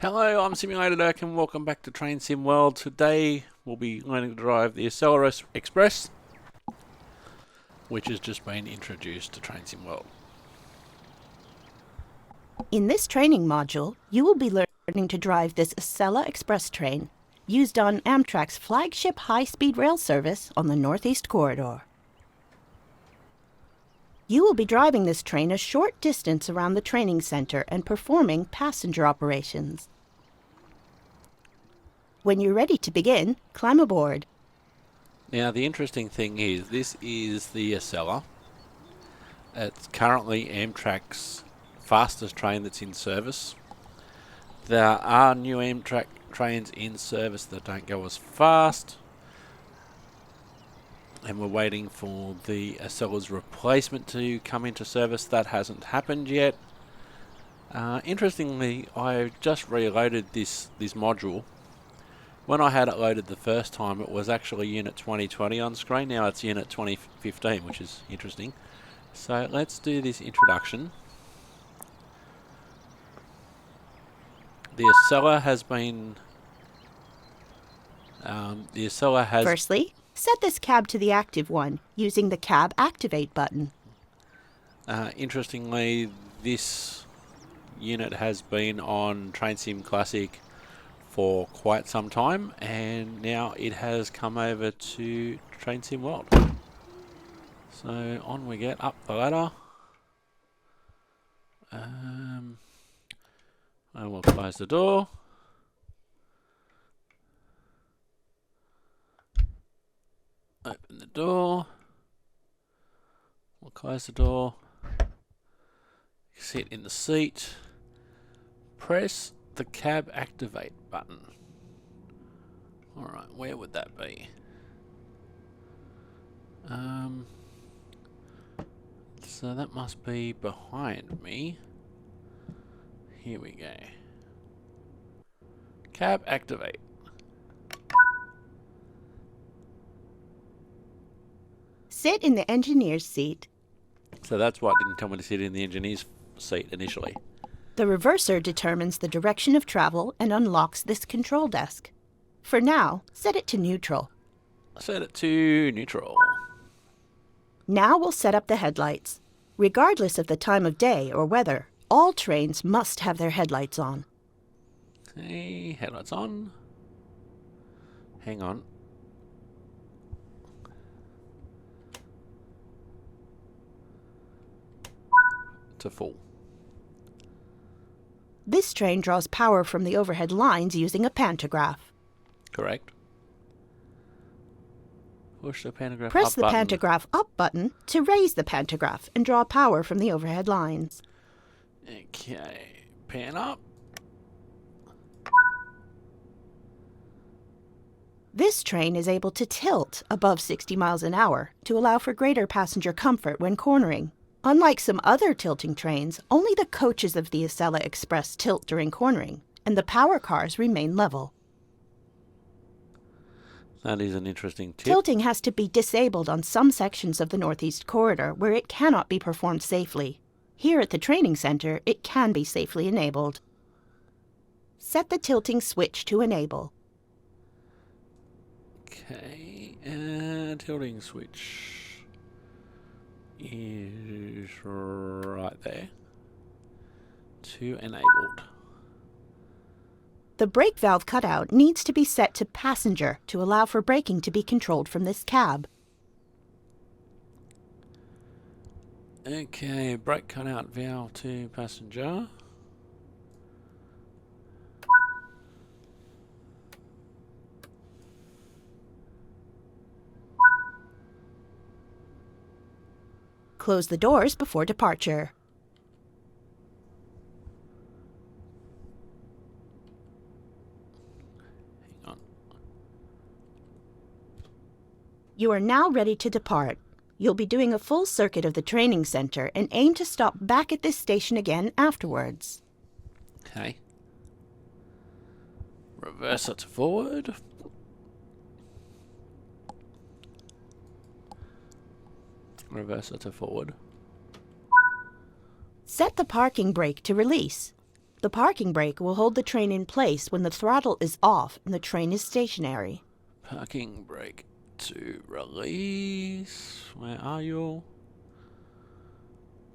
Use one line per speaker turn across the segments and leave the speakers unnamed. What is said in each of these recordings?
Hello, I'm Simulated Dirk and welcome back to Train Sim World. Today we'll be learning to drive the Acela Express, which has just been introduced to Train Sim World.
In this training module, you will be learning to drive this Acela Express train, used on Amtrak's flagship high-speed rail service on the Northeast Corridor. You will be driving this train a short distance around the training center and performing passenger operations. When you're ready to begin, climb aboard.
Now the interesting thing is, this is the Acela. It's currently Amtrak's fastest train that's in service. There are new Amtrak trains in service that don't go as fast, and we're waiting for the Acela's replacement to come into service. That hasn't happened yet. Interestingly, I just reloaded this module. When I had it loaded the first time, it was actually Unit 2020 on screen. Now it's Unit 2015, which is interesting. So let's do this introduction. The Acela has been...
Firstly, set this cab to the active one using the Cab Activate button.
Interestingly, this unit has been on Train Sim Classic for quite some time, and now it has come over to Train Sim World. So on we get up the ladder. And we'll close the door. Open the door. We'll close the door. Sit in the seat. Press the Cab Activate button. Alright, where would that be? So that must be behind me. Here we go. Cab Activate.
Sit in the engineer's seat.
So that's why it didn't tell me to sit in the engineer's seat initially.
The reverser determines the direction of travel and unlocks this control desk. For now, set it to neutral.
Set it to neutral.
Now we'll set up the headlights. Regardless of the time of day or weather, all trains must have their headlights on.
Okay, headlights on. Hang on. To full.
This train draws power from the overhead lines using a pantograph.
Correct. Push the pantograph
Press
up
the
button.
pantograph up button to raise the pantograph and draw power from the overhead lines.
Okay, pan up.
This train is able to tilt above 60 miles an hour to allow for greater passenger comfort when cornering. Unlike some other tilting trains, only the coaches of the Acela Express tilt during cornering, and the power cars remain level.
That is an interesting tip.
Tilting has to be disabled on some sections of the Northeast Corridor where it cannot be performed safely. Here at the training center, it can be safely enabled. Set the tilting switch to enable.
Okay, tilting switch is right there. To enabled.
The brake valve cutout needs to be set to passenger to allow for braking to be controlled from this cab.
Okay, brake cutout valve to passenger.
Close the doors before departure.
Hang on.
You are now ready to depart. You'll be doing a full circuit of the training center and aim to stop back at this station again afterwards.
Okay. Reverse it to forward. Reverse it to forward.
Set the parking brake to release. The parking brake will hold the train in place when the throttle is off and the train is stationary.
Parking brake to release. Where are you?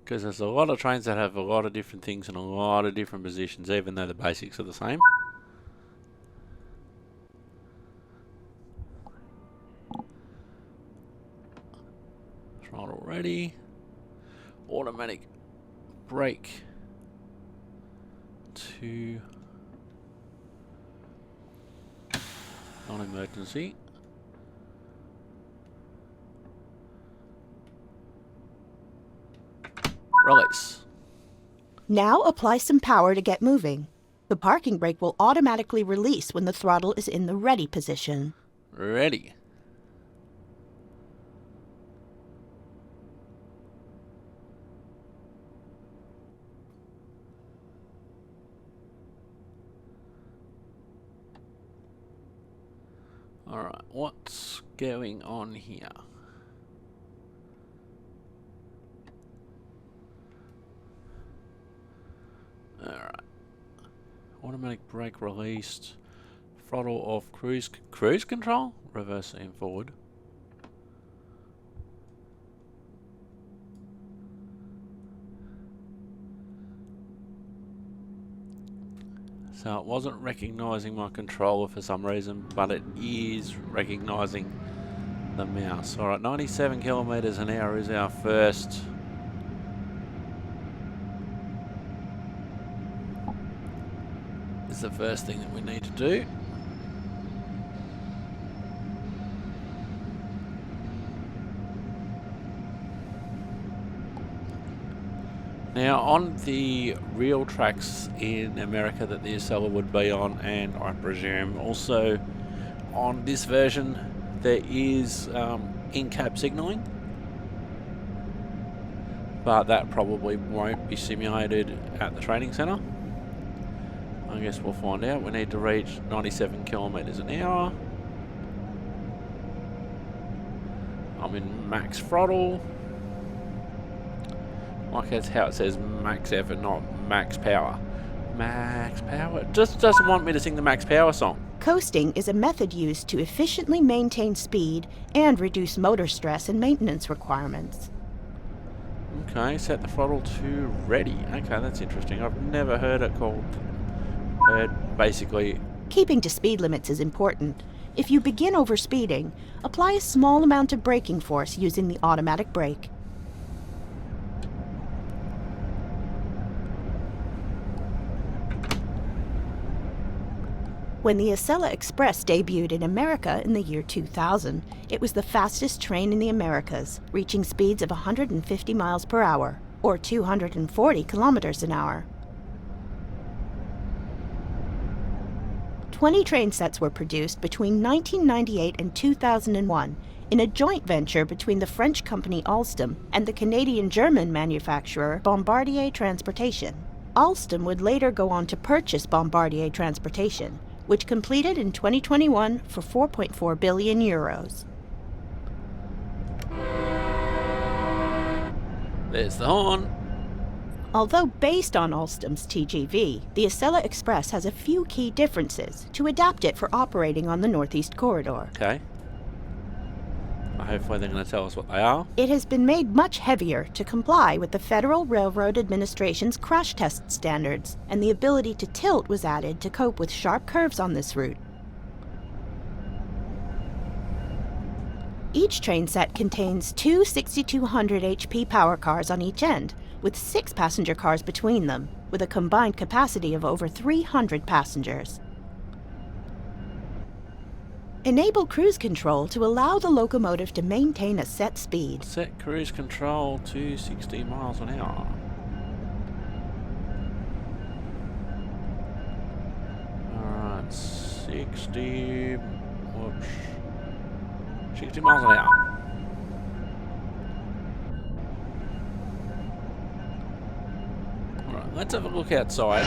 Because there's a lot of trains that have a lot of different things in a lot of different positions, even though the basics are the same. Throttle ready. Automatic brake to non-emergency. Release.
Now apply some power to get moving. The parking brake will automatically release when the throttle is in the ready position.
Ready. Alright, what's going on here? Alright. Automatic brake released. Throttle off cruise control? Reverse and forward. So it wasn't recognising my controller for some reason, but it is recognising the mouse. Alright, 97 kilometres an hour is our first. Is the first thing that we need to do. Now, on the real tracks in America that the Acela would be on, and I presume also on this version, there is in-cab signalling, but that probably won't be simulated at the training centre. I guess we'll find out. We need to reach 97 kilometres an hour. I'm in max throttle. Like that's how it says max effort, not max power. Max power. It just doesn't want me to sing the max power song.
Coasting is a method used to efficiently maintain speed and reduce motor stress and maintenance requirements.
Okay, set the throttle to ready. Okay, that's interesting. I've never heard it called. Basically.
Keeping to speed limits is important. If you begin overspeeding, apply a small amount of braking force using the automatic brake. When the Acela Express debuted in America in the year 2000, it was the fastest train in the Americas, reaching speeds of 150 miles per hour, or 240 kilometers an hour. 20 train sets were produced between 1998 and 2001 in a joint venture between the French company Alstom and the Canadian-German manufacturer Bombardier Transportation. Alstom would later go on to purchase Bombardier Transportation, which completed in 2021 for 4.4 billion euros.
There's the horn.
Although based on Alstom's TGV, the Acela Express has a few key differences to adapt it for operating on the Northeast Corridor.
Okay. Hopefully they're going to tell us what they are.
It has been made much heavier to comply with the Federal Railroad Administration's crash test standards, and the ability to tilt was added to cope with sharp curves on this route. Each train set contains two 6,200 HP power cars on each end, with 6 passenger cars between them, with a combined capacity of over 300 passengers. Enable cruise control to allow the locomotive to maintain a set speed.
Set cruise control to 60 miles an hour. Alright, 60... Whoops. 60 miles an hour. Alright, let's have a look outside.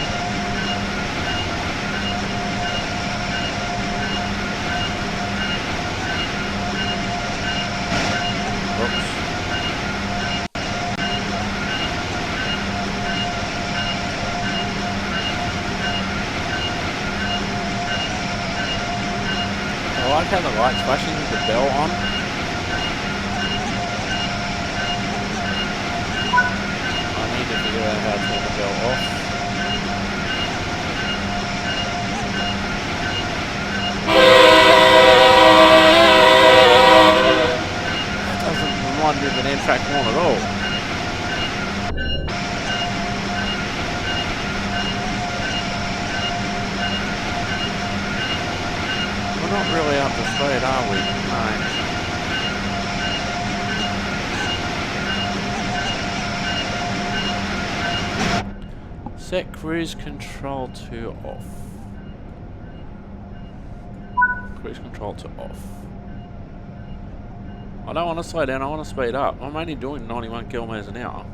like how the light's flashing with the bell on. I need to figure out how to turn the bell off. That doesn't remind me of an Amtrak horn at all. We're not really up to speed, are we? No. Set cruise control to off. Cruise control to off. I don't want to slow down, I want to speed up. I'm only doing 91 kilometers an hour.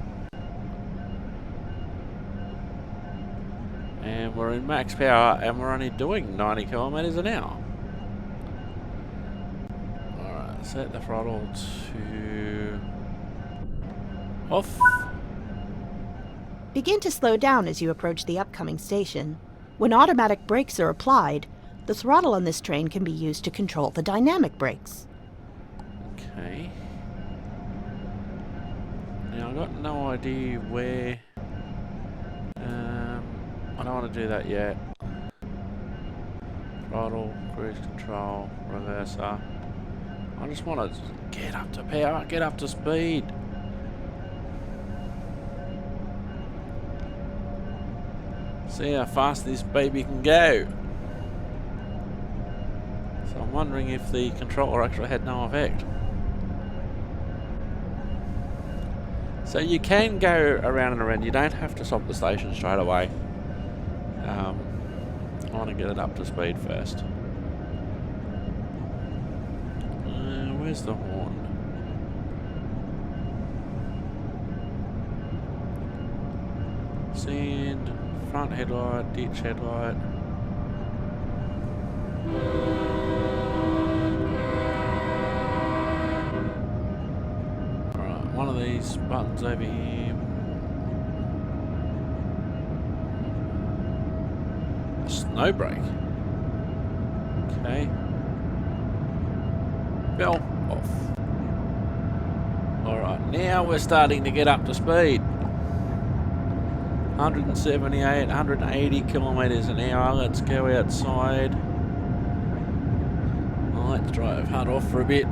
And we're in max power and we're only doing 90 kilometers an hour. Alright, set the throttle to off.
Begin to slow down as you approach the upcoming station. When automatic brakes are applied, the throttle on this train can be used to control the dynamic brakes.
Okay. Now I've got no idea where. I don't want to do that yet. Throttle, cruise control, reverser. I just want to get up to power, get up to speed. See how fast this baby can go. So I'm wondering if the controller actually had no effect. So you can go around and around, you don't have to stop the station straight away. I want to get it up to speed first. Where's the horn? Sand, front headlight, ditch headlight. Alright, one of these buttons over here. Snow brake. Okay. Bell off. Alright, now we're starting to get up to speed. 178, 180 kilometers an hour. Let's go outside. Let's drive hard off for a bit.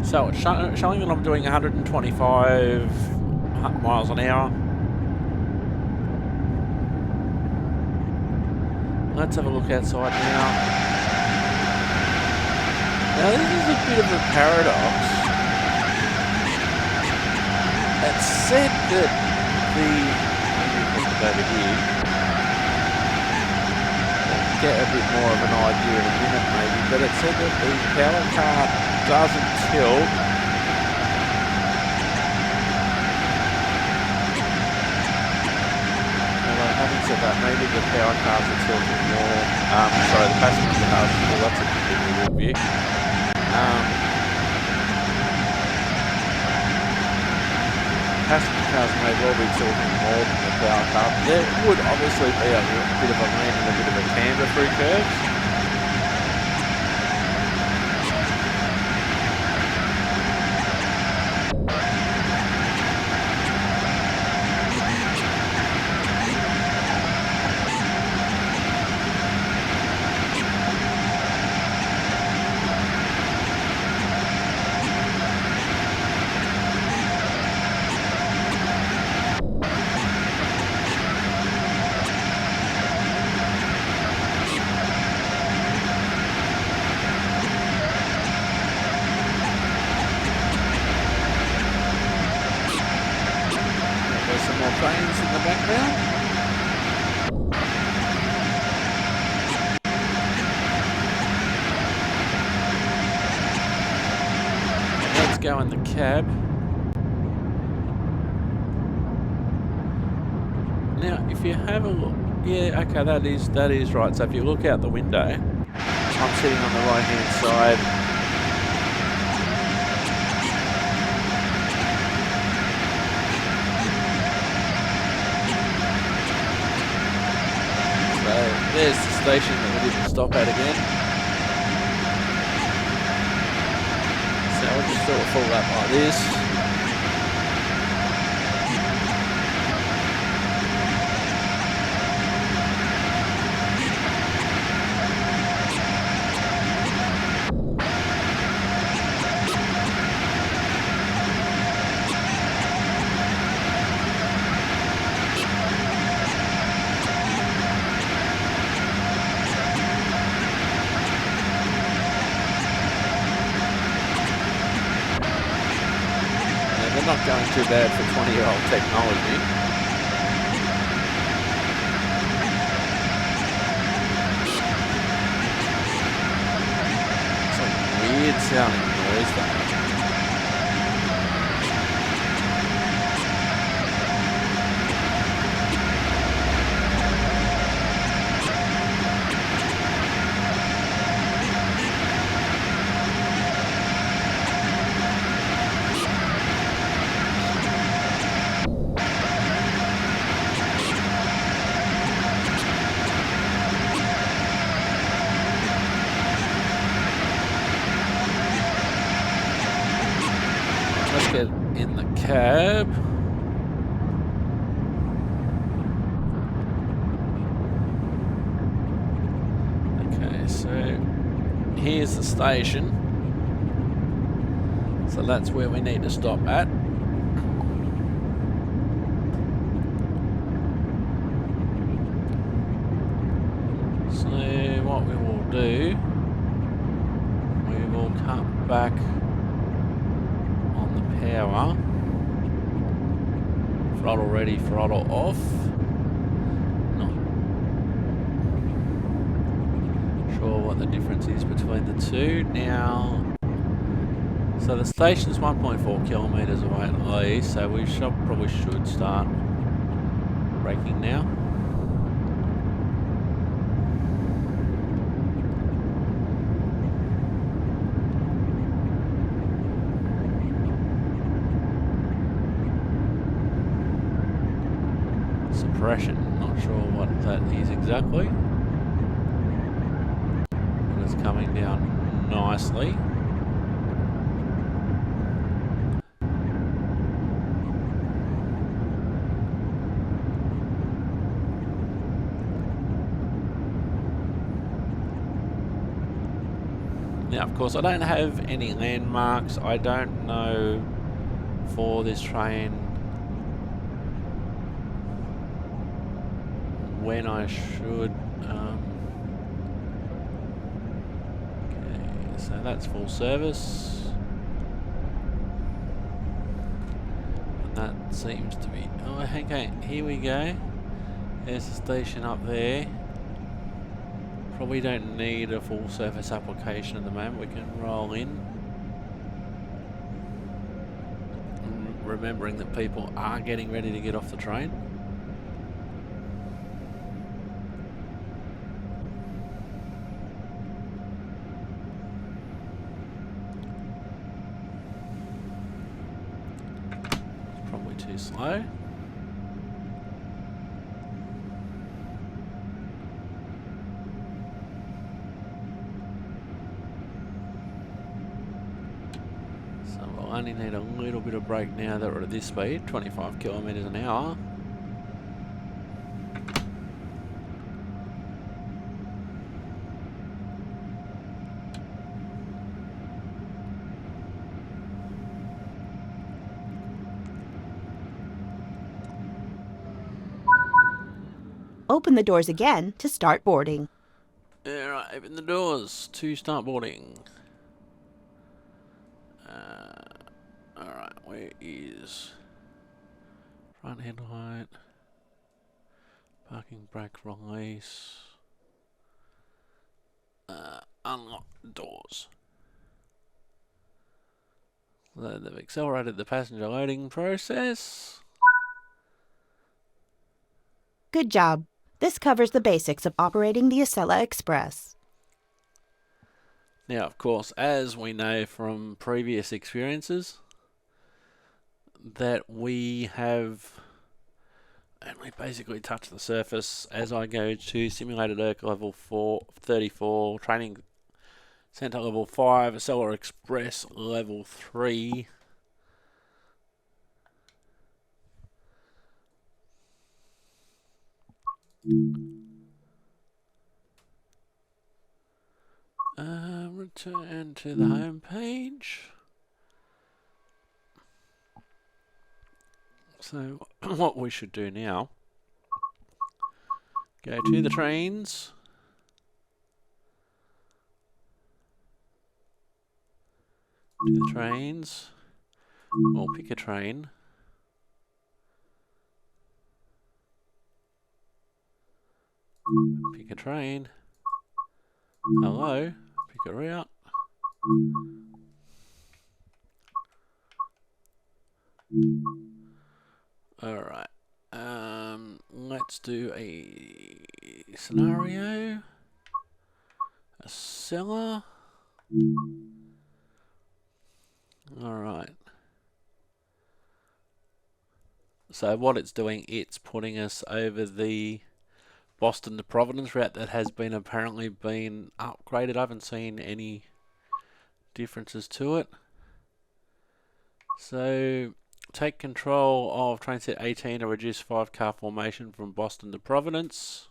So it's showing that I'm doing 125 miles an hour. Let's have a look outside now. Now this is a bit of a paradox. It's said that over here, we'll get a bit more of an idea in a minute maybe, but it said that the power car doesn't tilt. Although having said that, maybe the power cars are tilting more. Sorry, the passenger cars. Well, that's a good view. Passenger cars may well be tilting more than the power car. There would obviously be a bit of a lean and a bit of a camber through curves. Trains in the background. Let's go in the cab. Now, if you have a look, yeah, okay, that is right. So if you look out the window, I'm sitting on the right-hand side. station that we didn't stop at again. So we'll just do a full lap like this. Not going too bad for 20-year-old technology. It's a weird sounding noise though. Let's get in the cab. Okay, so here's the station. So that's where we need to stop at. So what we will do, we will cut back power, throttle ready, throttle off. Not sure what the difference is between the two now. So the station's 1.4 kilometers away at least, so we probably should start braking now. Suppression, not sure what that is exactly, but it's coming down nicely. Now, of course, I don't have any landmarks. I don't know for this train when I should. Okay, so that's full service. And that seems to be. Oh, okay, here we go. There's the station up there. Probably don't need a full service application at the moment. We can roll in. Remembering that people are getting ready to get off the train. Too slow. So we'll only need a little bit of brake now that we're at this speed, 25 kilometers an hour.
Open the doors again to start boarding.
Alright, open the doors to start boarding. Alright, where is front headlight, parking brake release, unlock the doors. So they've accelerated the passenger loading process.
Good job. This covers the basics of operating the Acela Express.
Now, of course, as we know from previous experiences, that we have And we basically touch the surface as I go to Simulated Erg level 34, Training Centre level 5, Acela Express level 3. Return to the home page. So what we should do now, go to the trains. To the trains. We'll pick a train. Pick a train. Hello. Pick a route. Alright. Let's do a scenario. Acela. Alright. So what it's doing, it's putting us over the Boston to Providence route that has been apparently been upgraded. I haven't seen any differences to it. So take control of train set 18 to reduce 5-car formation from Boston to Providence.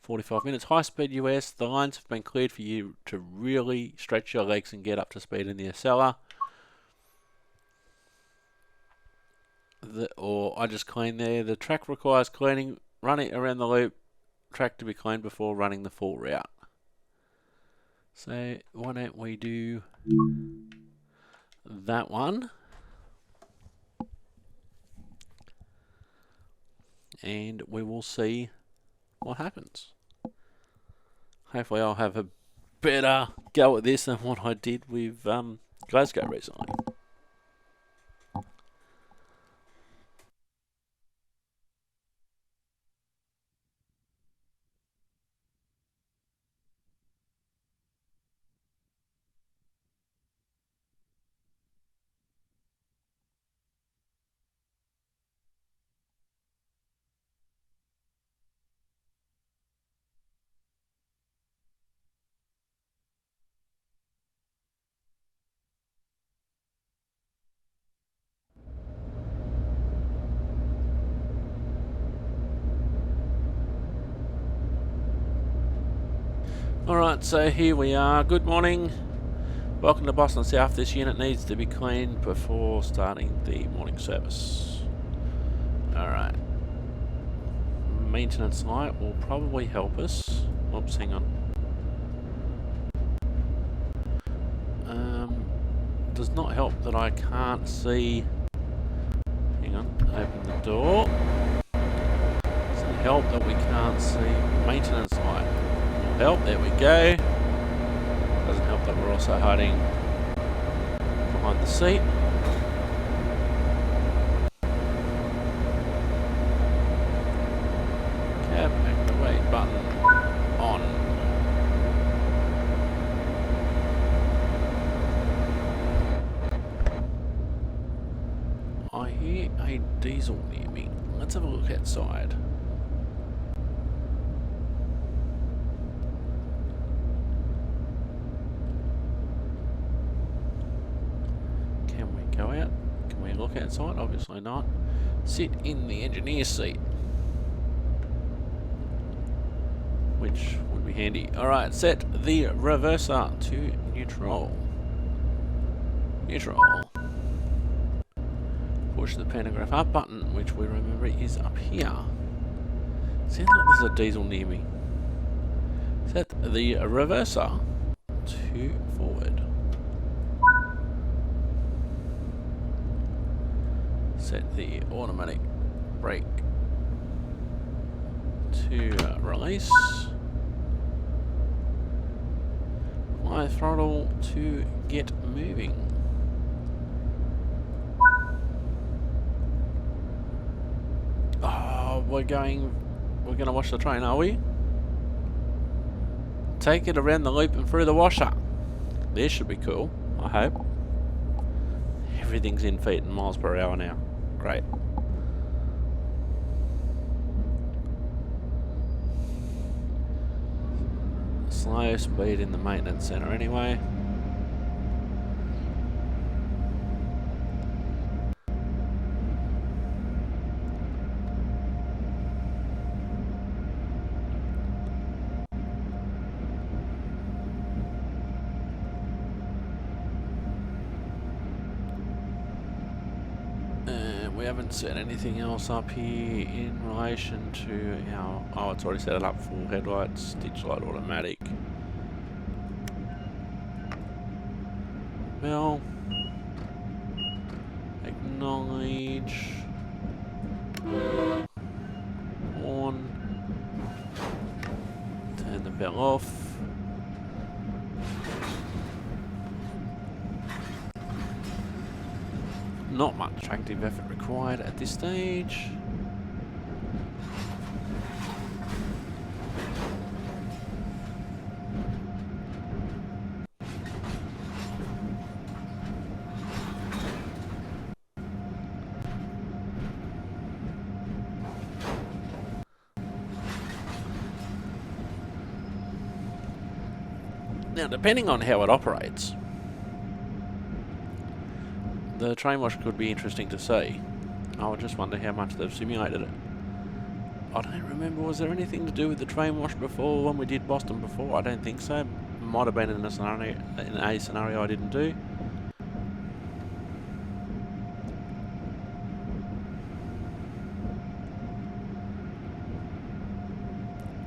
45 minutes. High speed US. The lines have been cleared for you to really stretch your legs and get up to speed in the Acela. I just cleaned there. The track requires cleaning. Run it around the loop. Track to be cleaned before running the full route. So why don't we do that one? And we will see what happens. Hopefully I'll have a better go at this than what I did with Glasgow recently. Alright, so here we are. Good morning. Welcome to Boston South. This unit needs to be cleaned before starting the morning service. Alright. Maintenance light will probably help us. Oops, hang on. Does not help that I can't see. Hang on, open the door. Doesn't help that we can't see maintenance light. Help, there we go. Doesn't help that we're also hiding behind the seat. Cab activate button on. I hear a diesel near me. Let's have a look outside. Go out? Can we look outside? Obviously not. Sit in the engineer's seat, which would be handy. Alright, set the reverser to neutral. Neutral. Push the pantograph up button, which we remember is up here. Sounds like there's a diesel near me. Set the reverser to forward. Set the automatic brake to release. Apply throttle to get moving. Oh, we're gonna wash the train, are we? Take it around the loop and through the washer. This should be cool, I hope. Everything's in feet and miles per hour now. Great. slow speed in the maintenance centre anyway. We haven't set anything else up here in relation to our... Oh, it's already set it up. Full headlights, ditch light automatic. Bell. Acknowledge. On. Turn the bell off. Not much active effort required at this stage. Now, depending on how it operates, the train wash could be interesting to see. I would just wonder how much they've simulated it. I don't remember, was there anything to do with the train wash before when we did Boston before? I don't think so. Might have been in a scenario I didn't do.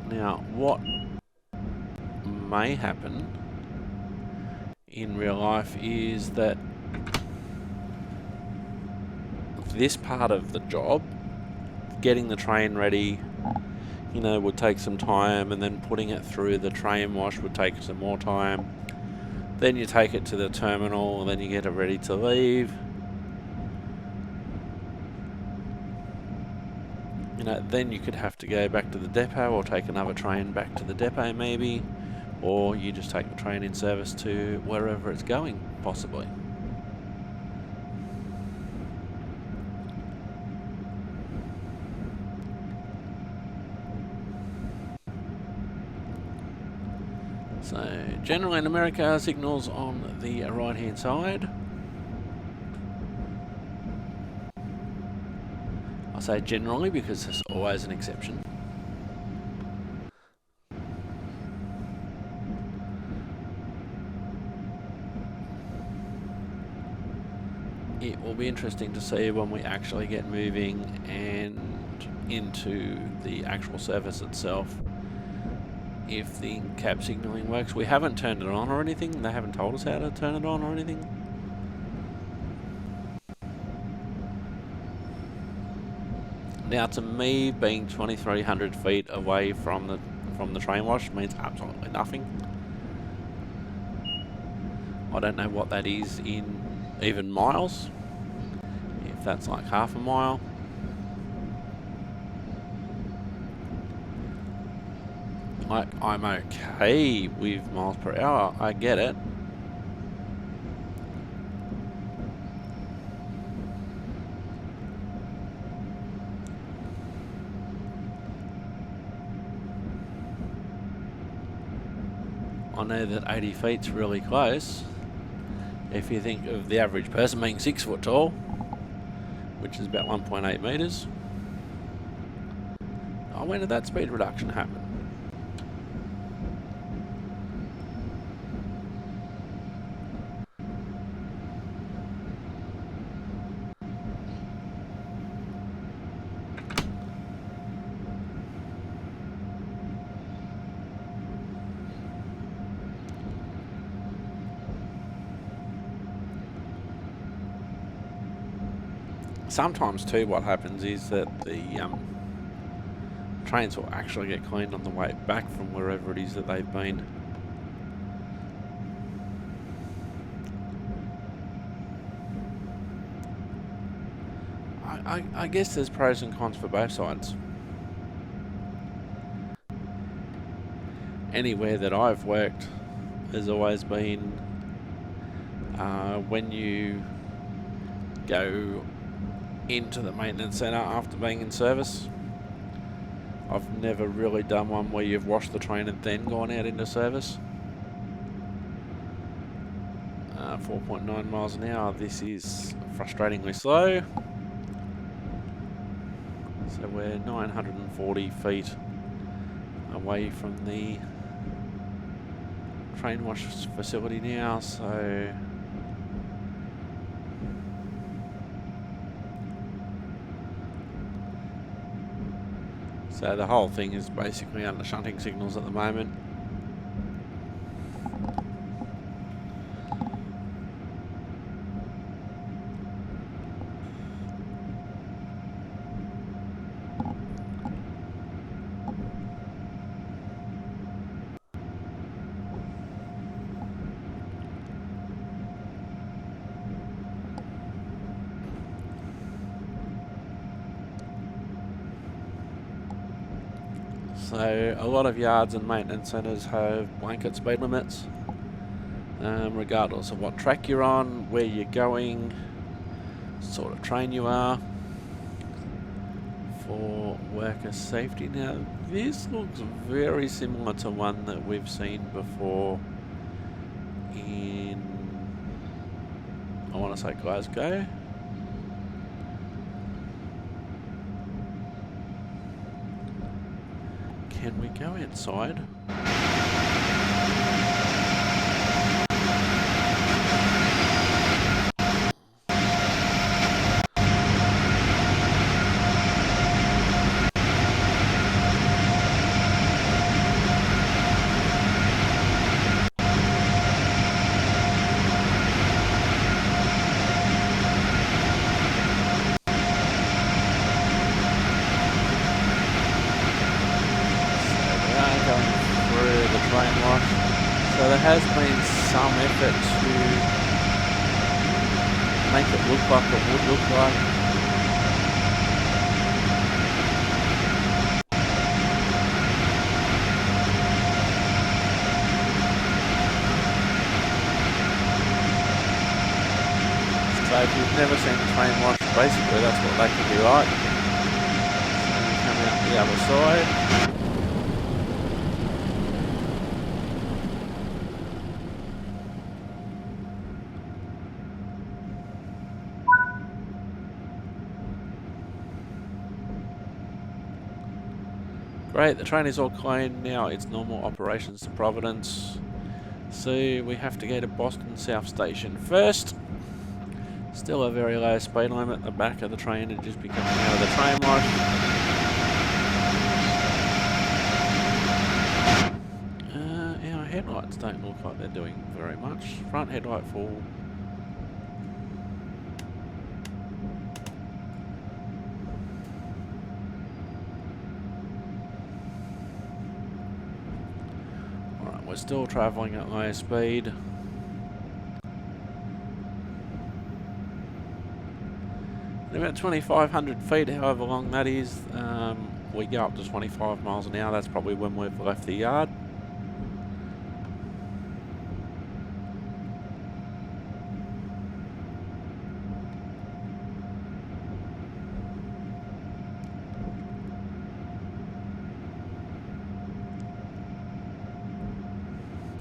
Now, what may happen in real life is that this part of the job, getting the train ready, you know, would take some time, and then putting it through the train wash would take some more time. Then you take it to the terminal, and then you get it ready to leave. You know, then you could have to go back to the depot or take another train back to the depot maybe, or you just take the train in service to wherever it's going, possibly. So, generally in America, signals on the right hand side. I say generally because there's always an exception. It will be interesting to see when we actually get moving and into the actual service itself, if the cab signalling works. We haven't turned it on or anything. They haven't told us how to turn it on or anything. Now, to me, being 2,300 feet away from the train wash means absolutely nothing. I don't know what that is in even miles. If that's like half a mile. Like, I'm okay with miles per hour. I get it. I know that 80 feet's really close. If you think of the average person being 6 foot tall, which is about 1.8 metres. Oh, when did that speed reduction happen? Sometimes too what happens is that the trains will actually get cleaned on the way back from wherever it is that they've been. I guess there's pros and cons for both sides. Anywhere that I've worked has always been when you go into the maintenance centre after being in service, I've never really done one where you've washed the train and then gone out into service. 4.9 miles an hour. This is frustratingly slow. So we're 940 feet away from the train wash facility now, so the whole thing is basically under shunting signals at the moment. So a lot of yards and maintenance centres have blanket speed limits, regardless of what track you're on, where you're going, sort of train you are, for worker safety. Now this looks very similar to one that we've seen before in, I want to say, Glasgow. Can we go inside? So there has been some effort to make it look like it would look like. So if you've never seen the train wash, basically that's what they can be like. So you come out the other side. Great, the train is all clean now. It's normal operations to Providence. So we have to go to Boston South Station first. Still a very low speed limit. The back of the train is just becoming out of the train wash. Our headlights don't look like they're doing very much. Front headlight full. We're still travelling at low speed. At about 2,500 feet, however long that is, we go up to 25 miles an hour. That's probably when we've left the yard.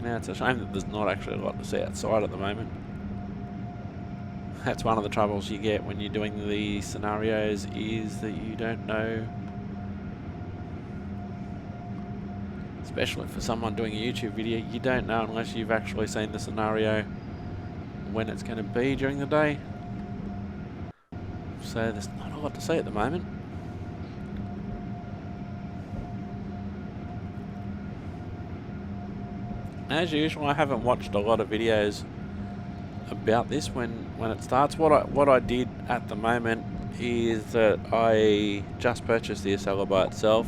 Now it's a shame that there's not actually a lot to see outside at the moment. That's one of the troubles you get when you're doing these scenarios, is that you don't know, especially for someone doing a YouTube video, you don't know unless you've actually seen the scenario when it's going to be during the day. So there's not a lot to see at the moment. As usual, I haven't watched a lot of videos about this when it starts. What I did at the moment is that I just purchased the Acela by itself,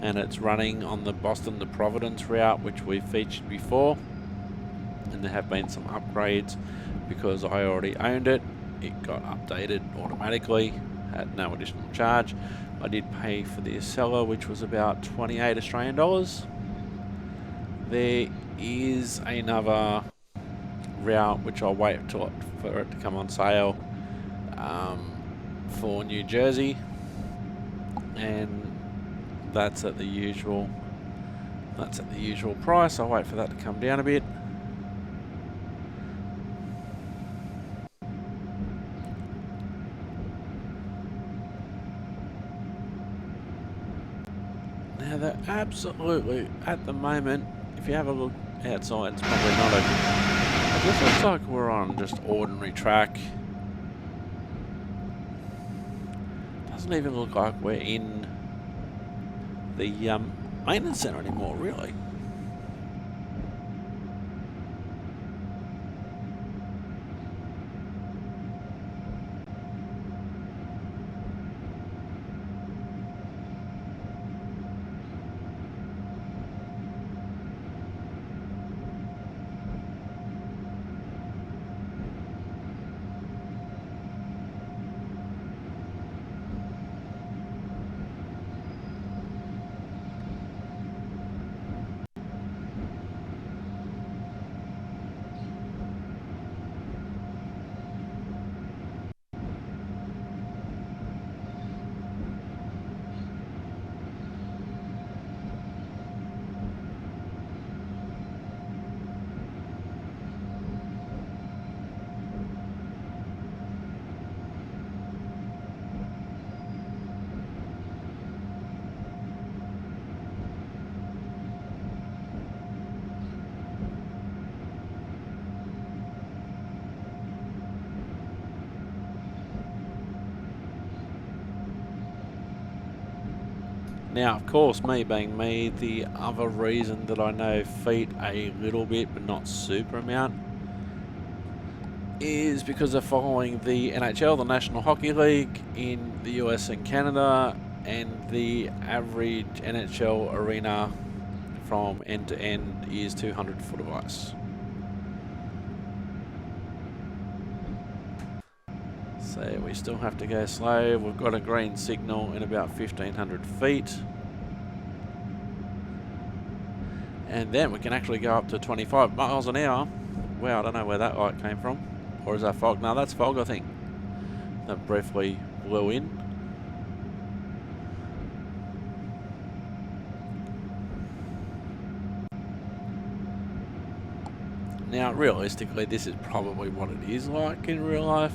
and it's running on the Boston to Providence route, which we've featured before, and there have been some upgrades because I already owned it. It got updated automatically at no additional charge. I did pay for the Acela, which was about 28 Australian dollars. There is another route which I'll wait for it to come on sale for New Jersey, and That's at the usual. That's at the usual price. I'll wait for that to come down a bit. Now they're absolutely, at the moment, if you have a look outside, it's probably not a... It just looks like we're on just ordinary track. Doesn't even look like we're in the maintenance centre anymore, really. Now, of course, me being me, the other reason that I know feet a little bit, but not super amount, is because they're following the NHL, the National Hockey League, in the US and Canada, and the average NHL arena from end to end is 200 foot of ice. So we still have to go slow. We've got a green signal in about 1500 feet. And then we can actually go up to 25 miles an hour. Wow, I don't know where that light came from. Or is that fog? No, that's fog, I think. That briefly blew in. Now, realistically, this is probably what it is like in real life.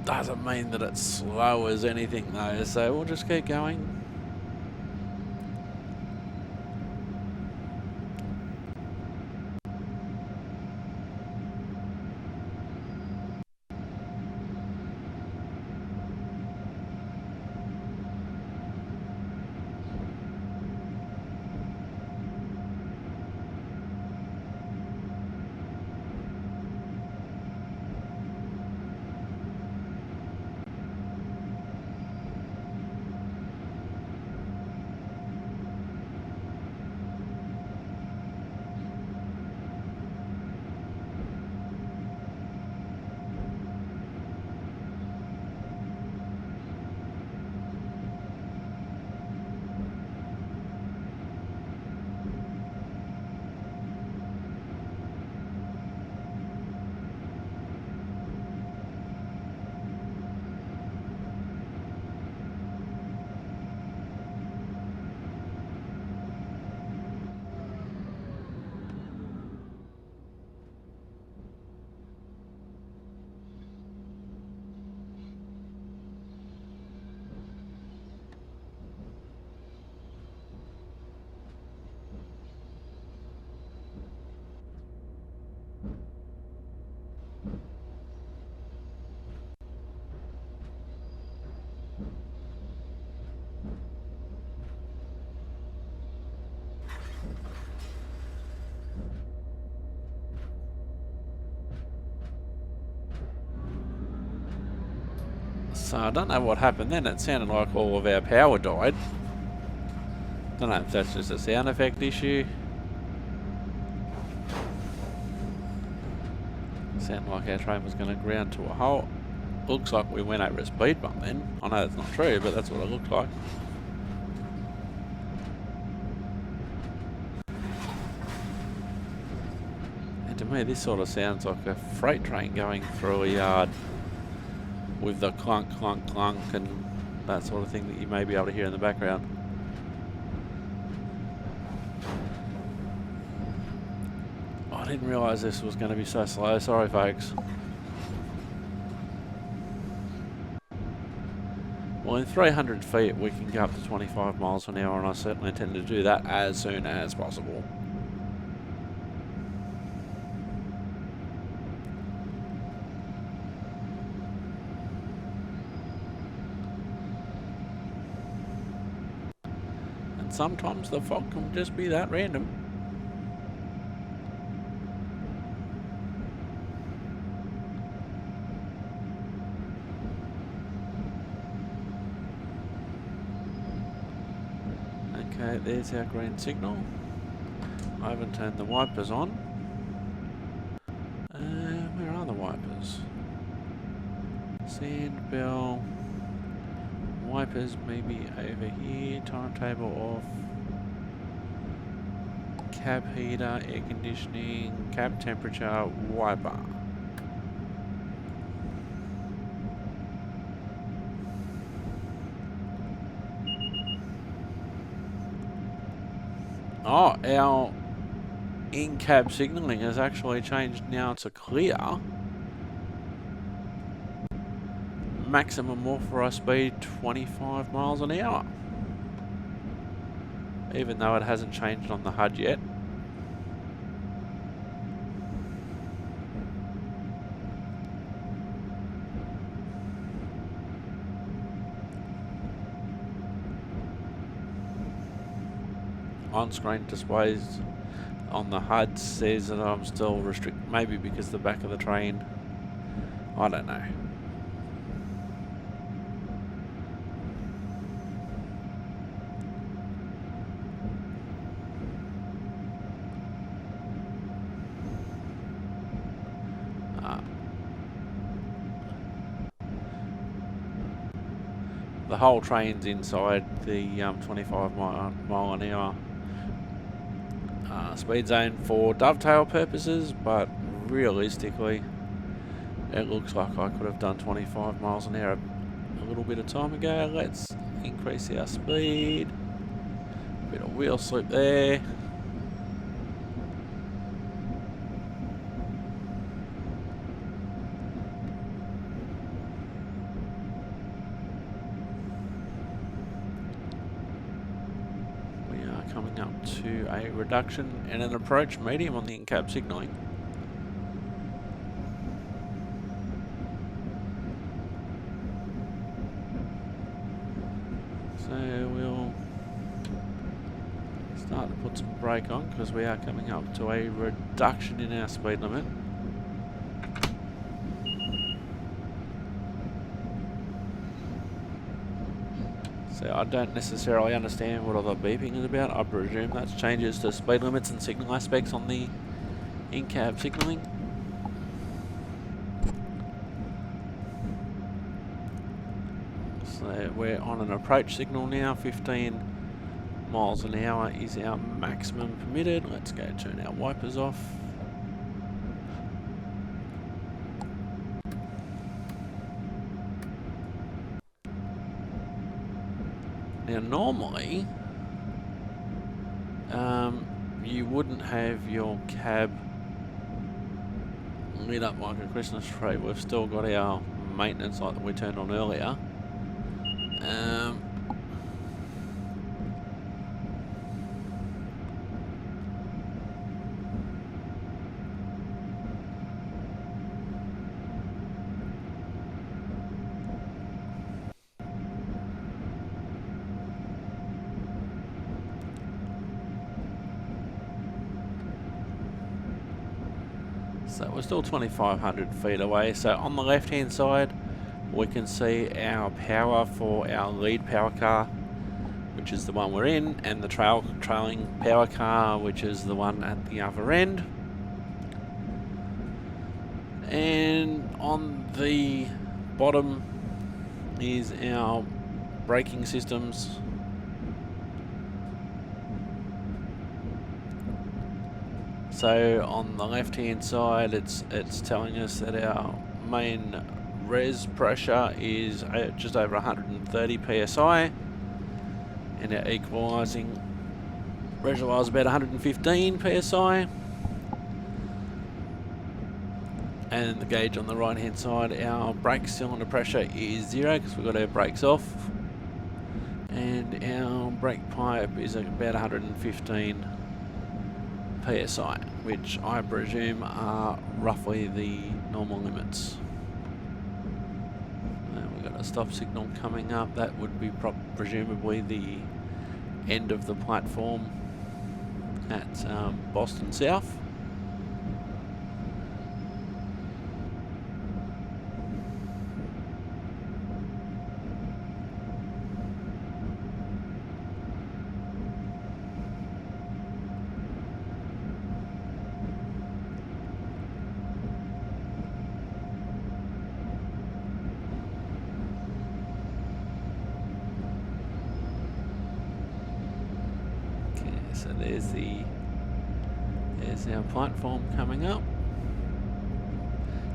Doesn't mean that it's slow as anything though, so we'll just keep going. So I don't know what happened then. It sounded like all of our power died. Don't know if that's just a sound effect issue. Sounded like our train was going to ground to a halt. Looks like we went over a speed bump then. I know that's not true, but that's what it looked like. And to me, this sort of sounds like a freight train going through a yard with the clunk, clunk, clunk, and that sort of thing that you may be able to hear in the background. I didn't realise this was going to be so slow. Sorry, folks. Well, in 300 feet, we can go up to 25 miles an hour, and I certainly intend to do that as soon as possible. And sometimes the fog can just be that random. Okay, there's our green signal. I haven't turned the wipers on. Where are the wipers? Sand bell. Wipers maybe over here. Timetable off. Cab heater, air conditioning, cab temperature, wiper. Oh, our in-cab signalling has actually changed now to clear. Maximum authorised speed 25 miles an hour. Even though it hasn't changed on the HUD yet. On-screen displays on the HUD says that I'm still restricted, maybe because the back of the train. I don't know. The whole train's inside the 25 mile an hour speed zone for dovetail purposes, but realistically it looks like I could have done 25 miles an hour a little bit of time ago. Let's increase our speed. Bit of wheel slip there. Coming up to a reduction and an approach medium on the in-cab signalling. So we'll start to put some brake on because we are coming up to a reduction in our speed limit. So I don't necessarily understand what all the beeping is about. I presume that's changes to speed limits and signal aspects on the in-cab signalling. So we're on an approach signal now. 15 miles an hour is our maximum permitted. Let's go turn our wipers off. Now normally, you wouldn't have your cab lit up like a Christmas tree. We've still got our maintenance light that we turned on earlier. So we're still 2,500 feet away. So on the left hand side we can see our power for our lead power car, which is the one we're in, and the trailing power car, which is the one at the other end. And on the bottom is our braking systems. So on the left hand side it's telling us that our main res pressure is just over 130 psi, and our equalising reservoir is about 115 psi. And the gauge on the right hand side, our brake cylinder pressure is 0 because we've got our brakes off, and our brake pipe is about 115 psi, which I presume are roughly the normal limits. And we've got a stop signal coming up. That would be presumably the end of the platform at Boston South. So there's our platform coming up.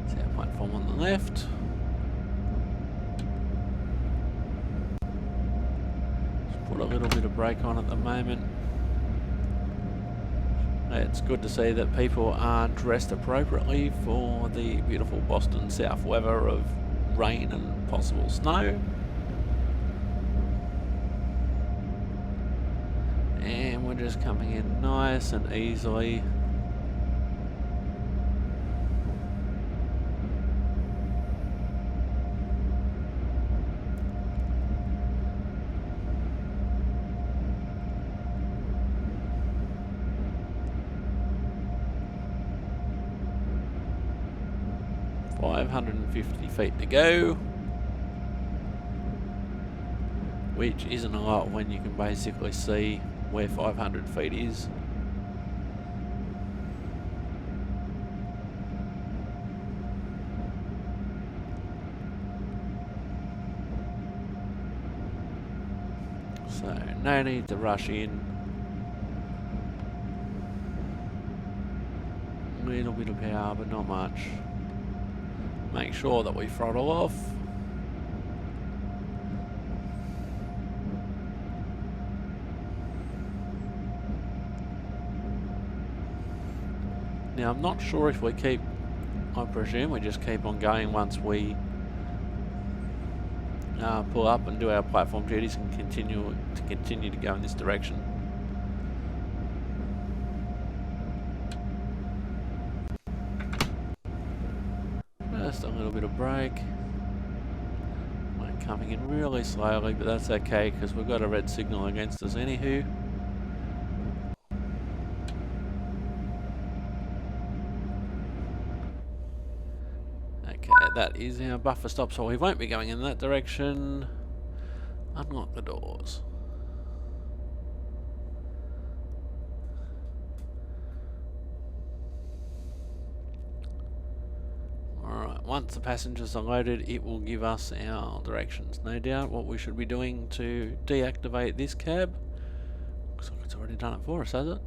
There's our platform on the left. Just put a little bit of brake on at the moment. It's good to see that people are dressed appropriately for the beautiful Boston South weather of rain and possible snow. And we're just coming in nice and easily. $550 feet to go, which isn't a lot when you can basically see where 500 feet is. So no need to rush in. A little bit of power, but not much. Make sure that we throttle off. Now I'm not sure if we keep, I presume we just keep on going once we pull up and do our platform duties and continue to go in this direction. Just a little bit of brake. We're coming in really slowly, but that's okay because we've got a red signal against us anywho. Okay, that is our buffer stop, so we won't be going in that direction. Unlock the doors. Alright, once the passengers are loaded, it will give us our directions. No doubt what we should be doing to deactivate this cab. Looks like it's already done it for us, has it?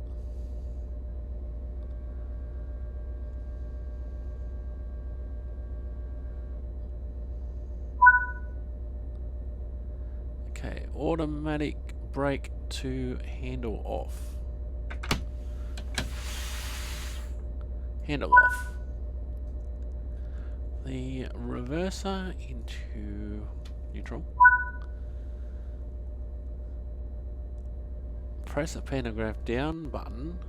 Okay, automatic brake to handle off. Handle off. The reverser into neutral. Press the pantograph down button.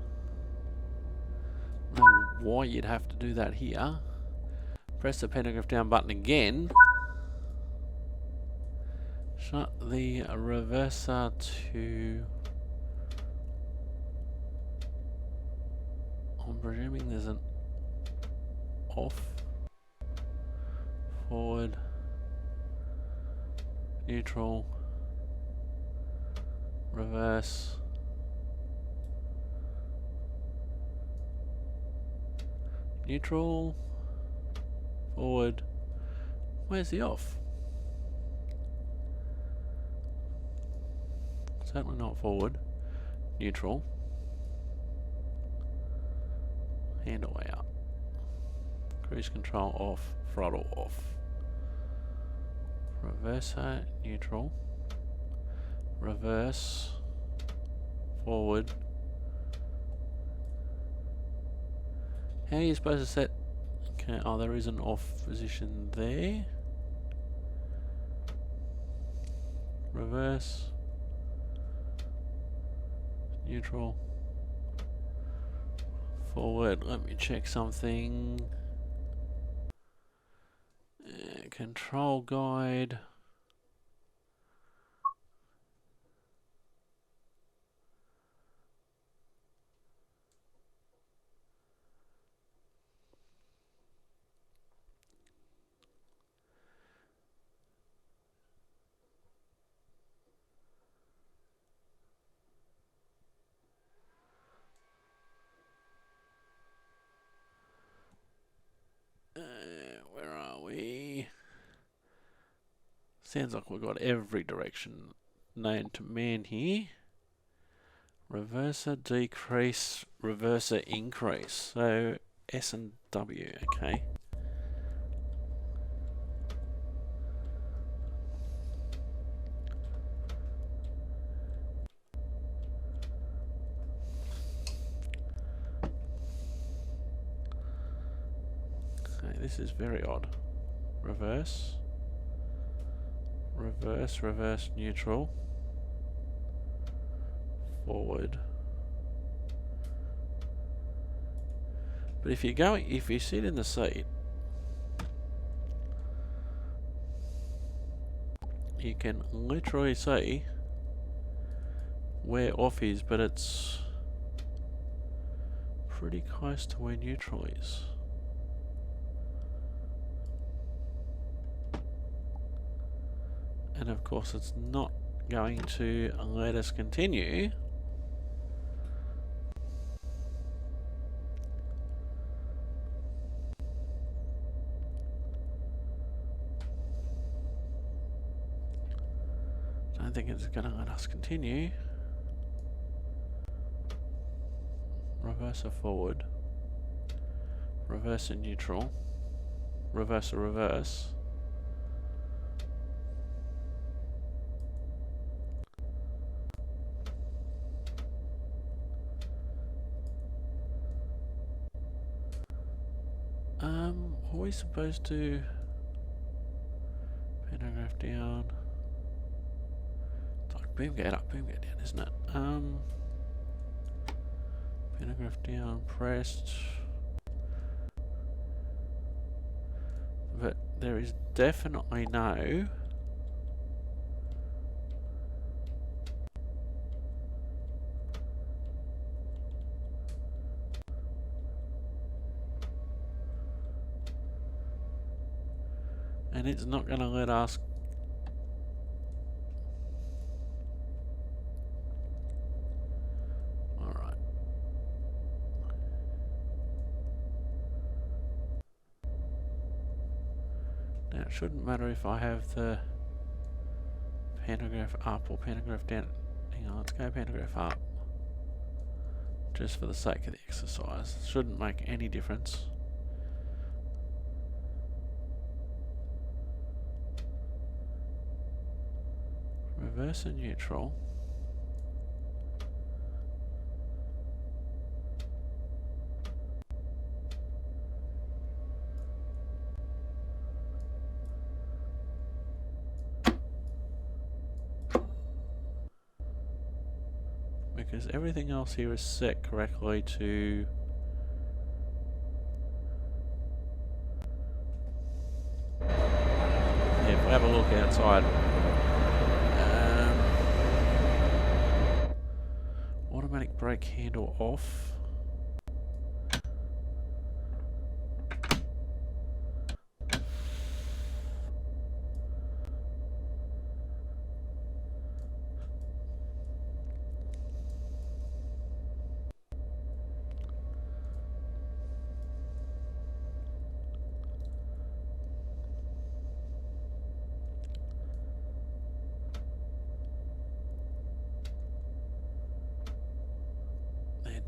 I don't know why you'd have to do that here. Press the pantograph down button again. Shut the reverser to... I'm presuming there's an off, forward, neutral, reverse, neutral, forward. Where's the off? Certainly not forward. Neutral. Handle out. Cruise control off. Throttle off. Reverser, neutral. Reverse. Forward. How are you supposed to set? Okay, oh, there is an off position there. Reverse. Neutral. Forward. Let me check something. Control guide. Where are we? Sounds like we've got every direction known to man here. Reverser decrease, reverser increase. So S and W, okay. Okay, this is very odd. Reverse. Reverse, reverse, neutral. Forward. But if you sit in the seat, you can literally see where off is, but it's pretty close to where neutral is. And of course it's not going to let us continue. Don't think it's going to let us continue. Reverser forward. Reverser neutral. Reverser reverse. Are we supposed to pantograph down? It's like boom gate up, boom gate down, isn't it? Pantograph down, pressed. But there is definitely no and it's not going to let us alright. Now it shouldn't matter if I have the pantograph up or pantograph down. Hang on, let's go pantograph up. Just for the sake of the exercise. It shouldn't make any difference. Reverse and neutral. Because everything else here is set correctly to if we have a look outside. Automatic brake handle off.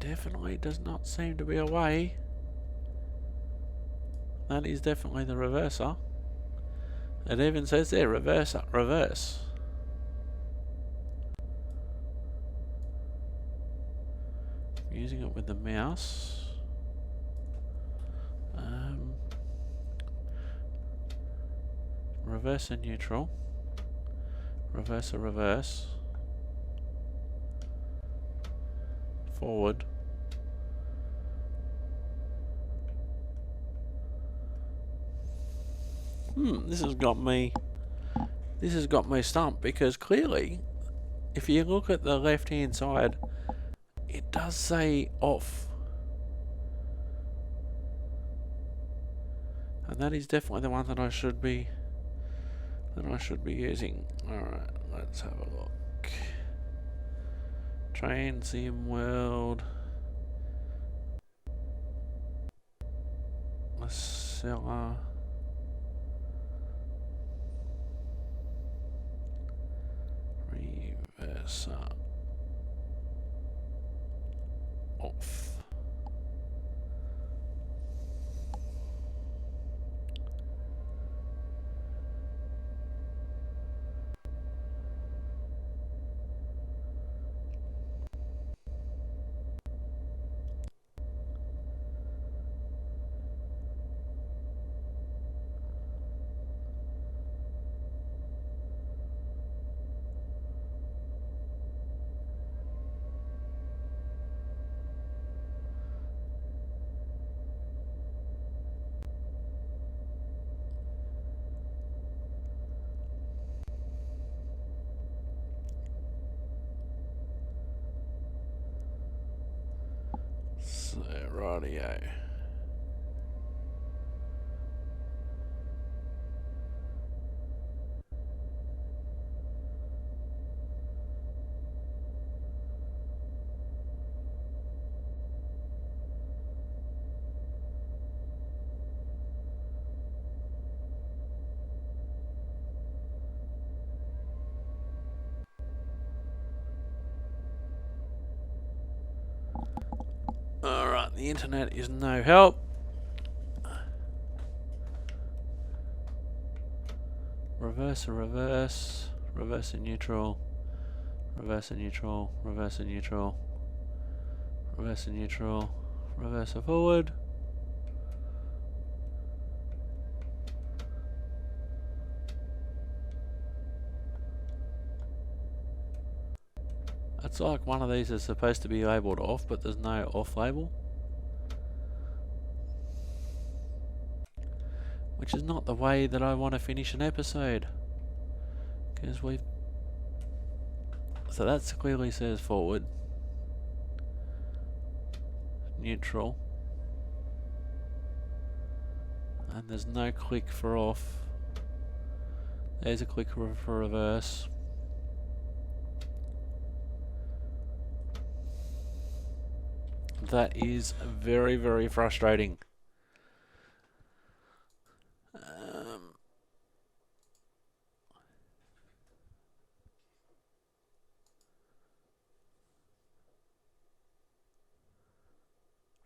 Definitely does not seem to be a way. That is definitely the reverser. It even says there, reverse, reverse. Using it with the mouse. Reverse and neutral. Reverse or reverse. Forward. This has got me stumped, because clearly, if you look at the left hand side, it does say off. And that is definitely the one that I should be using. Alright, let's have a look. Train Sim World. Acela. Reverser. Off. So, rightio. Alright, the internet is no help. Reverse and reverse. Reverse and neutral. Reverse and neutral. Reverse and neutral. Reverse and neutral. Reverse and forward. It's like one of these is supposed to be labelled off, but there's no off label. Which is not the way that I want to finish an episode. Because so that clearly says forward. Neutral. And there's no click for off. There's a click for reverse. That is very, very frustrating.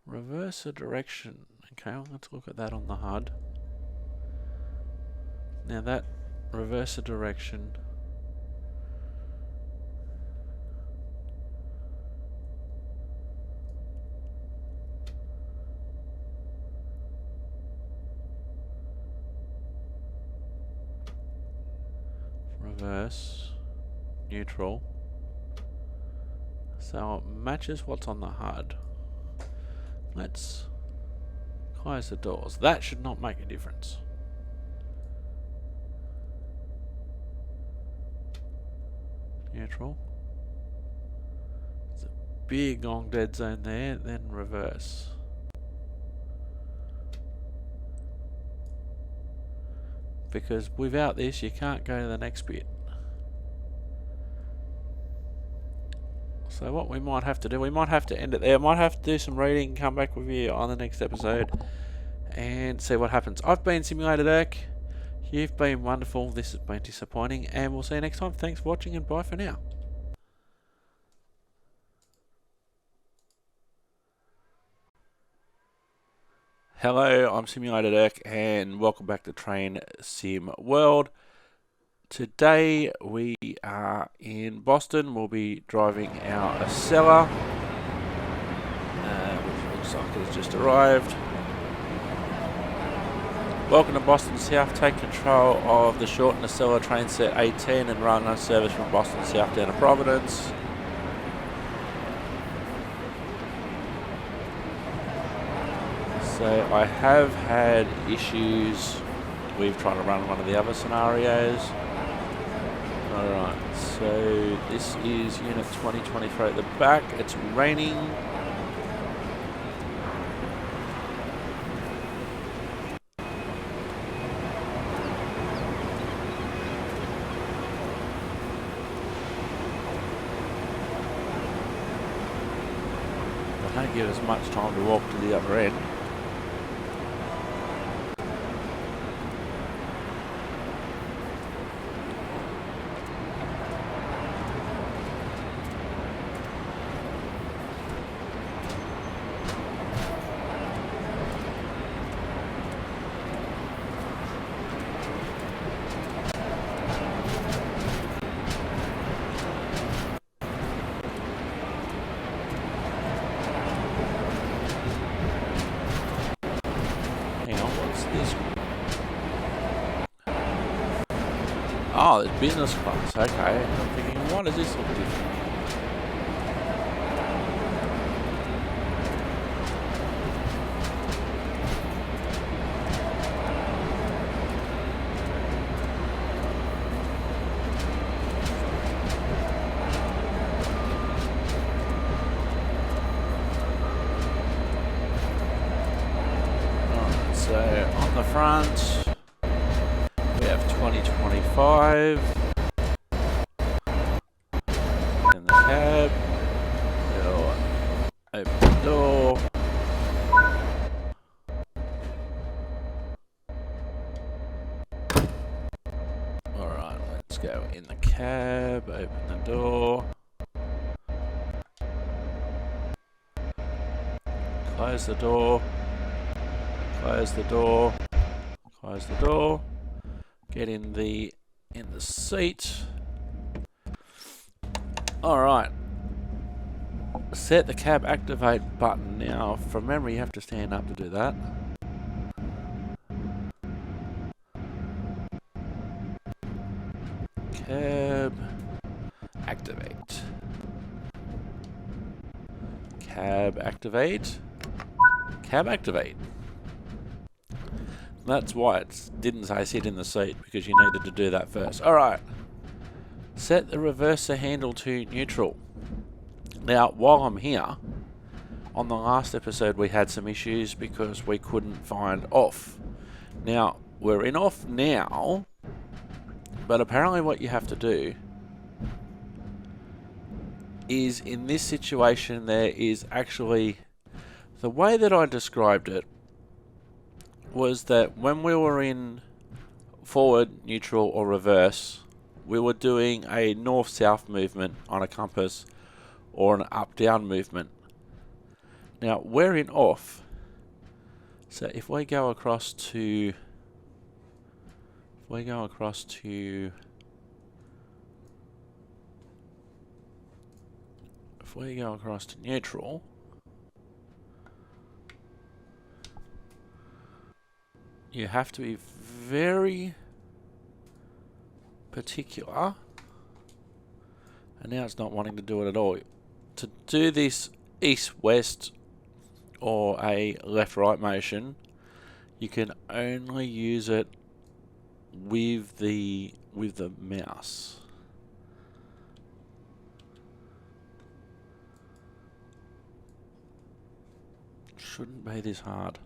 Reverse a direction. Okay, well, let's look at that on the HUD. Now that reverse a direction. Reverse, neutral. So it matches what's on the HUD. Let's close the doors. That should not make a difference. Neutral. There's a big long dead zone there, then reverse. Because without this you can't go to the next bit. So what we might have to do, we might have to end it there. I might have to do some reading, come back with you on the next episode and see what happens. I've been Simulated Irk. You've been wonderful. This has been disappointing, and we'll see you next time. Thanks for watching, and bye for now. Hello, I'm Simulated Dirk and welcome back to Train Sim World. Today we are in Boston. We'll be driving our Acela, which looks like it's just arrived. Welcome to Boston South. Take control of the shortened Acela train set A10 and run a service from Boston South down to Providence. So I have had issues with trying to run one of the other scenarios. Alright, so this is Unit 2023 at the back. It's raining. I don't give us much time to walk to the other end. Oh, there's business class. Okay. I'm thinking, why does this look different? Alright, so on the front, we have 2025 in the cab. We'll open the door. Alright, let's go in the cab, open the door. Close the door. Close the door. Close the door. Get in the seat. Alright. Set the cab activate button. Now, from memory, you have to stand up to do that. Cab activate. Cab activate. Cab activate. That's why it didn't say sit in the seat, because you needed to do that first. Alright. Set the reverser handle to neutral. Now, while I'm here, on the last episode we had some issues because we couldn't find off. Now, we're in off now, but apparently what you have to do is, in this situation, there is actually, the way that I described it was that when we were in forward, neutral or reverse, we were doing a north-south movement on a compass or an up-down movement. Now we're in off, so if we go across to neutral, you have to be very particular, and now it's not wanting to do it at all. To do this east-west or a left-right motion, you can only use it with the mouse. Shouldn't be this hard.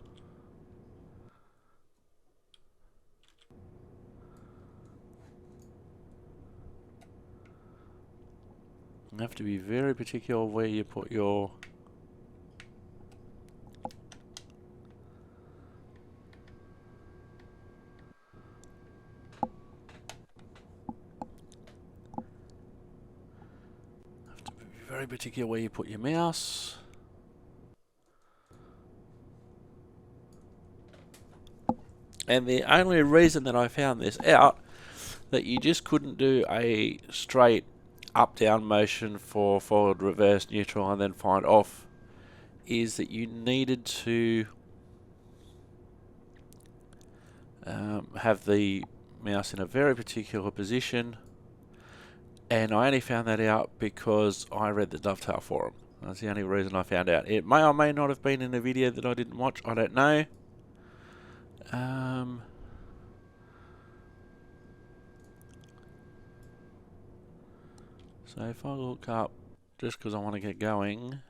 You have to be very particular where you put your very particular where you put your mouse. And the only reason that I found this out, that you just couldn't do a straight up-down motion for forward, reverse, neutral, and then find off, is that you needed to have the mouse in a very particular position, and I only found that out because I read the dovetail forum. That's the only reason I found out. It may or may not have been in a video that I didn't watch, I don't know. So if I look up, just because I want to get going,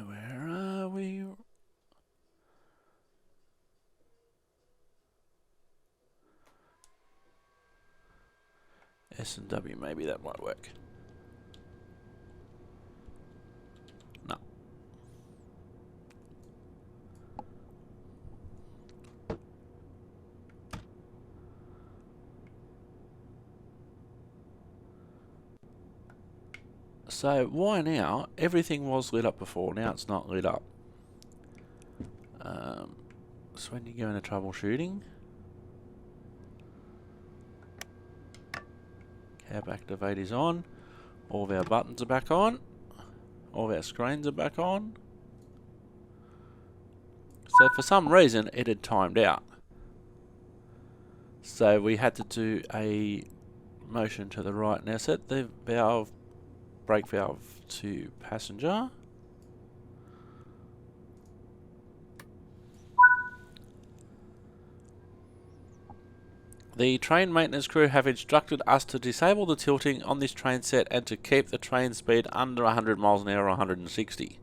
where are we? S and W, maybe that might work. No. So why now? Everything was lit up before, now it's not lit up. So when you go into troubleshooting, cab activate is on, all of our buttons are back on, all of our screens are back on. So for some reason it had timed out. So we had to do a motion to the right. Now set the valve, brake valve to passenger. The train maintenance crew have instructed us to disable the tilting on this train set and to keep the train speed under 100 miles an hour or 160.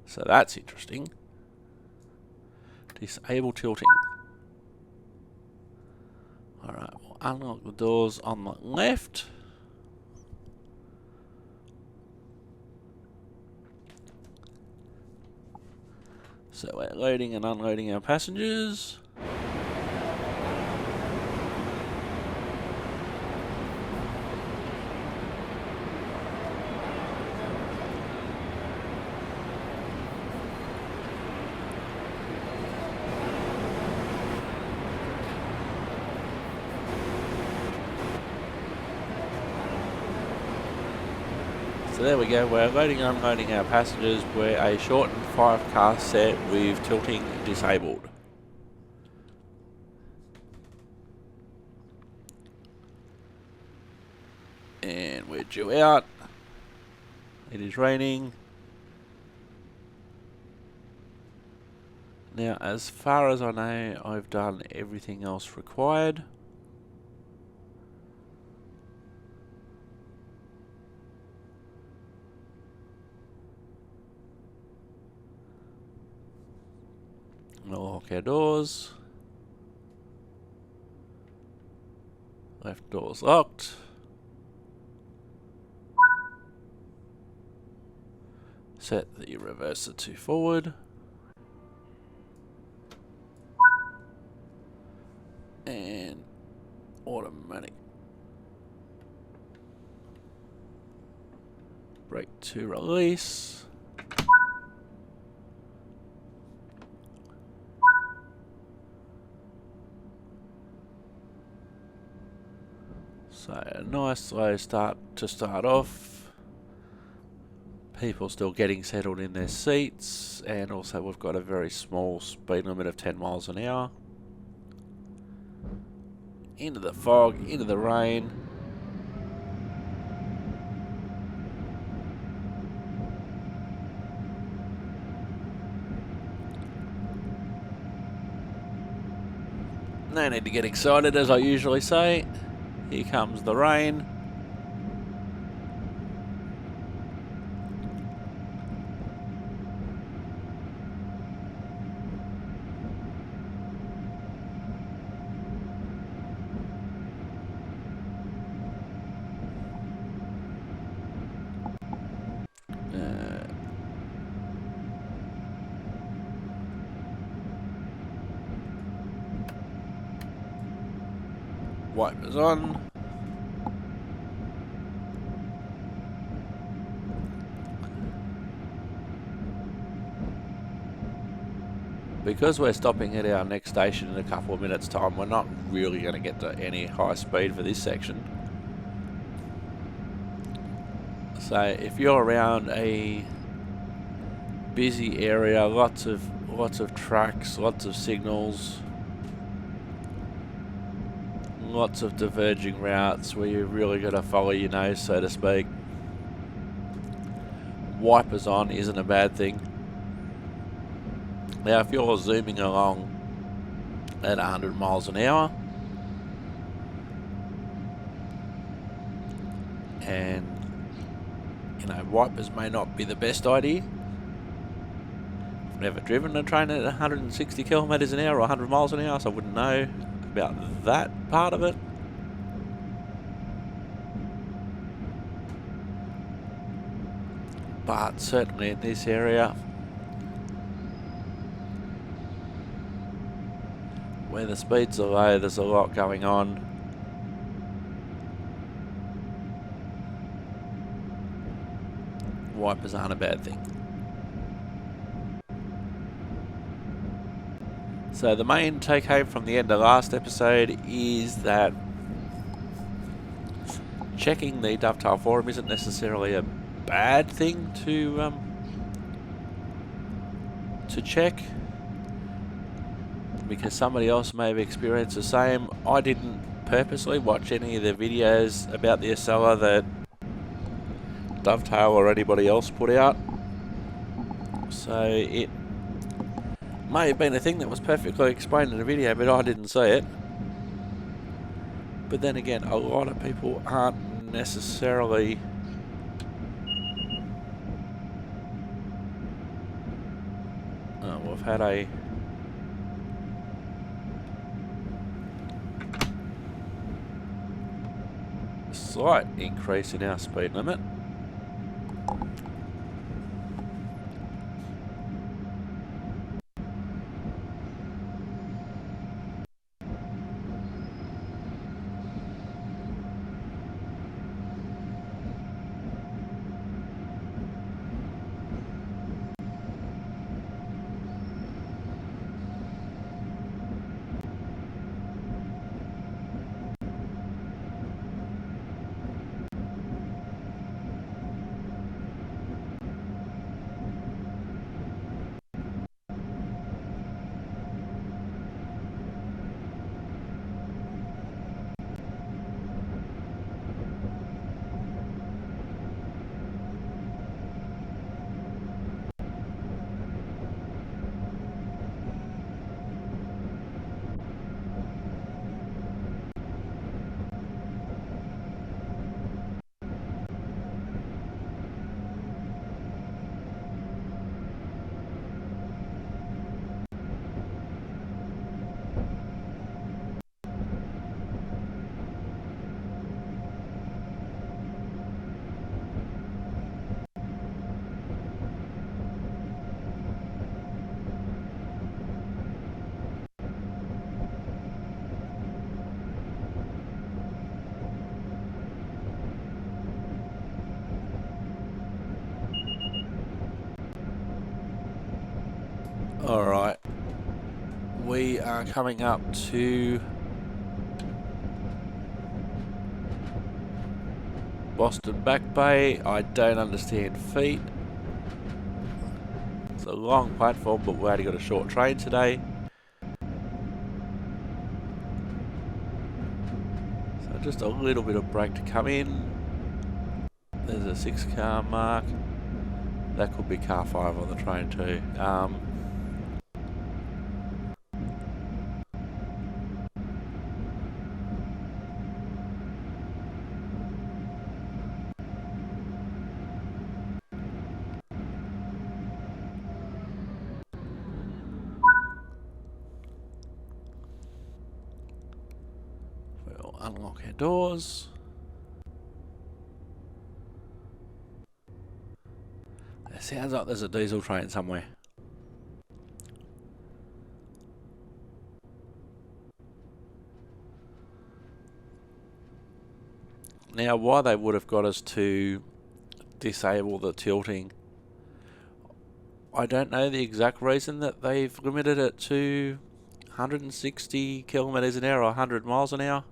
So that's interesting. Disable tilting. Alright, we'll unlock the doors on the left. So we're loading and unloading our passengers. So there we go, we're loading and unloading our passengers. We're a shortened 5-car set with tilting disabled. And we're due out. It is raining. Now, as far as I know, I've done everything else required. We'll lock our doors. Left door's locked. Set the reverser to forward. And automatic brake to release. So a nice slow start to start off. People still getting settled in their seats, and also we've got a very small speed limit of 10 miles an hour. Into the fog, into the rain. No need to get excited, as I usually say. Here comes the rain. Wipers on. Because we're stopping at our next station in a couple of minutes' time, we're not really going to get to any high speed for this section. So if you're around a busy area, lots of tracks, lots of signals, lots of diverging routes where you've really got to follow your nose, so to speak, wipers on isn't a bad thing. Now if you're zooming along at 100 miles an hour and wipers may not be the best idea. I've never driven a train at 160 kilometers an hour or 100 miles an hour, so I wouldn't know about that part of it. But certainly in this area where the speeds are low, there's a lot going on. Wipers aren't a bad thing. So the main take home from the end of last episode is that checking the Dovetail forum isn't necessarily a bad thing to check, because somebody else may have experienced the same. I didn't purposely watch any of the videos about the Acela that Dovetail or anybody else put out, so it may have been a thing that was perfectly explained in the video, but I didn't see it. But then again, a lot of people aren't necessarily we've had a slight increase in our speed limit. Alright, we are coming up to Boston Back Bay. I don't understand feet. It's a long platform, but we only got a short train today. So just a little bit of break to come in. There's a 6-car mark. That could be car 5 on the train too. We'll unlock our doors. It sounds like there's a diesel train somewhere. Now, why they would have got us to disable the tilting, I don't know the exact reason that they've limited it to 160 kilometres an hour or 100 miles an hour.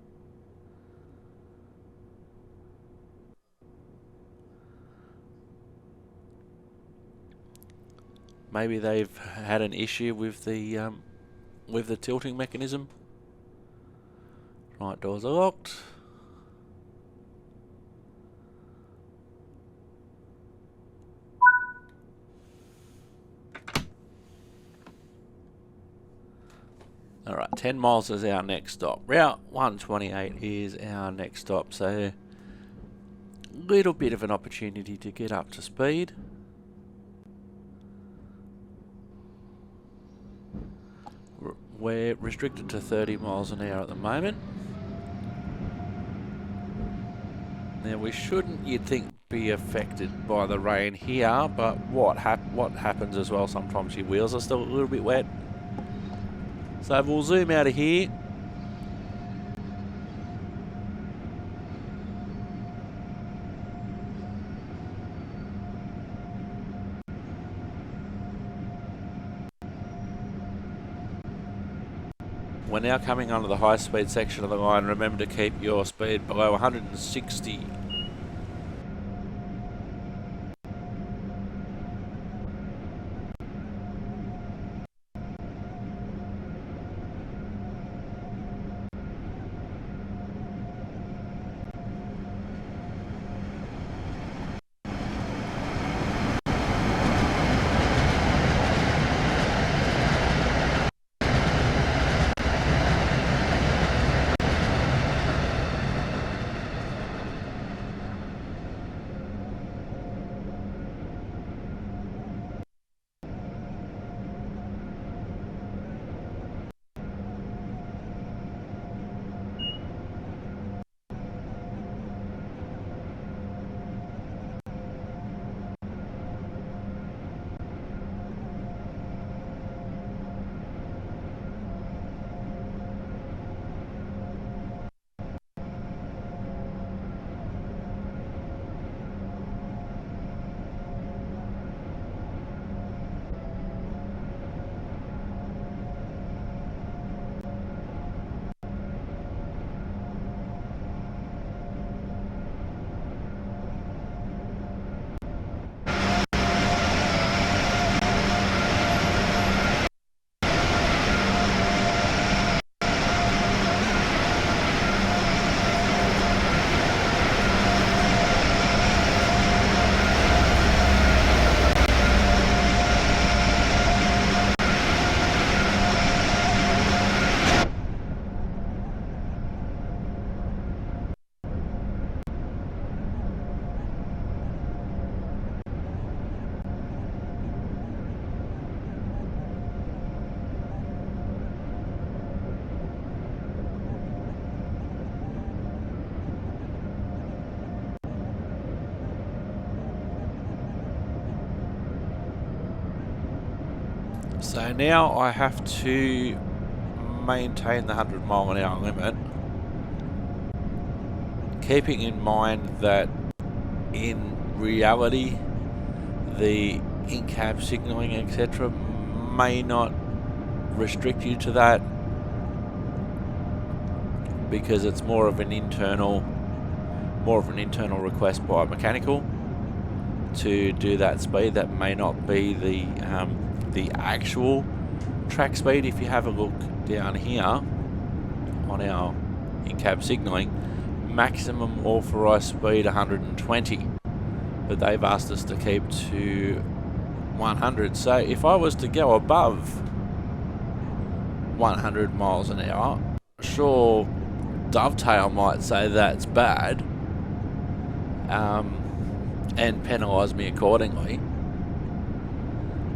Maybe they've had an issue with the tilting mechanism. Right, doors are locked. Alright, 10 miles is our next stop. Route 128 is our next stop, so a little bit of an opportunity to get up to speed. We're restricted to 30 miles an hour at the moment. Now we shouldn't, you'd think, be affected by the rain here, but what happens as well, sometimes your wheels are still a little bit wet. So we'll zoom out of here. We're now coming onto the high speed section of the line. Remember to keep your speed below 160. So now I have to maintain the 100 mile an hour limit, keeping in mind that in reality the in-cab signalling etc. may not restrict you to that, because it's more of an internal request by a mechanical to do that speed. That may not be the actual track speed. If you have a look down here on our in-cab signalling, maximum authorised speed 120, but they've asked us to keep to 100. So if I was to go above 100 miles an hour, sure, Dovetail might say that's bad and penalise me accordingly.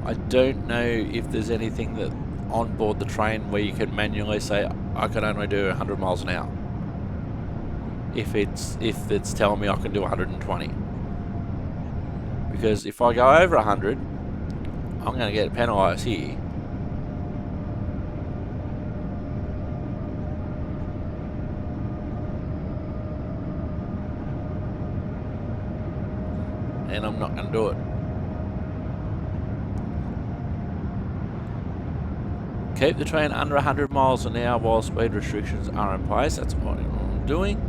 I don't know if there's anything that on board the train where you can manually say I can only do 100 miles an hour if it's telling me I can do 120, because if I go over 100 I'm going to get penalised here. and I'm not going to do it. Keep the train under 100 miles an hour while speed restrictions are in place. That's what I'm doing.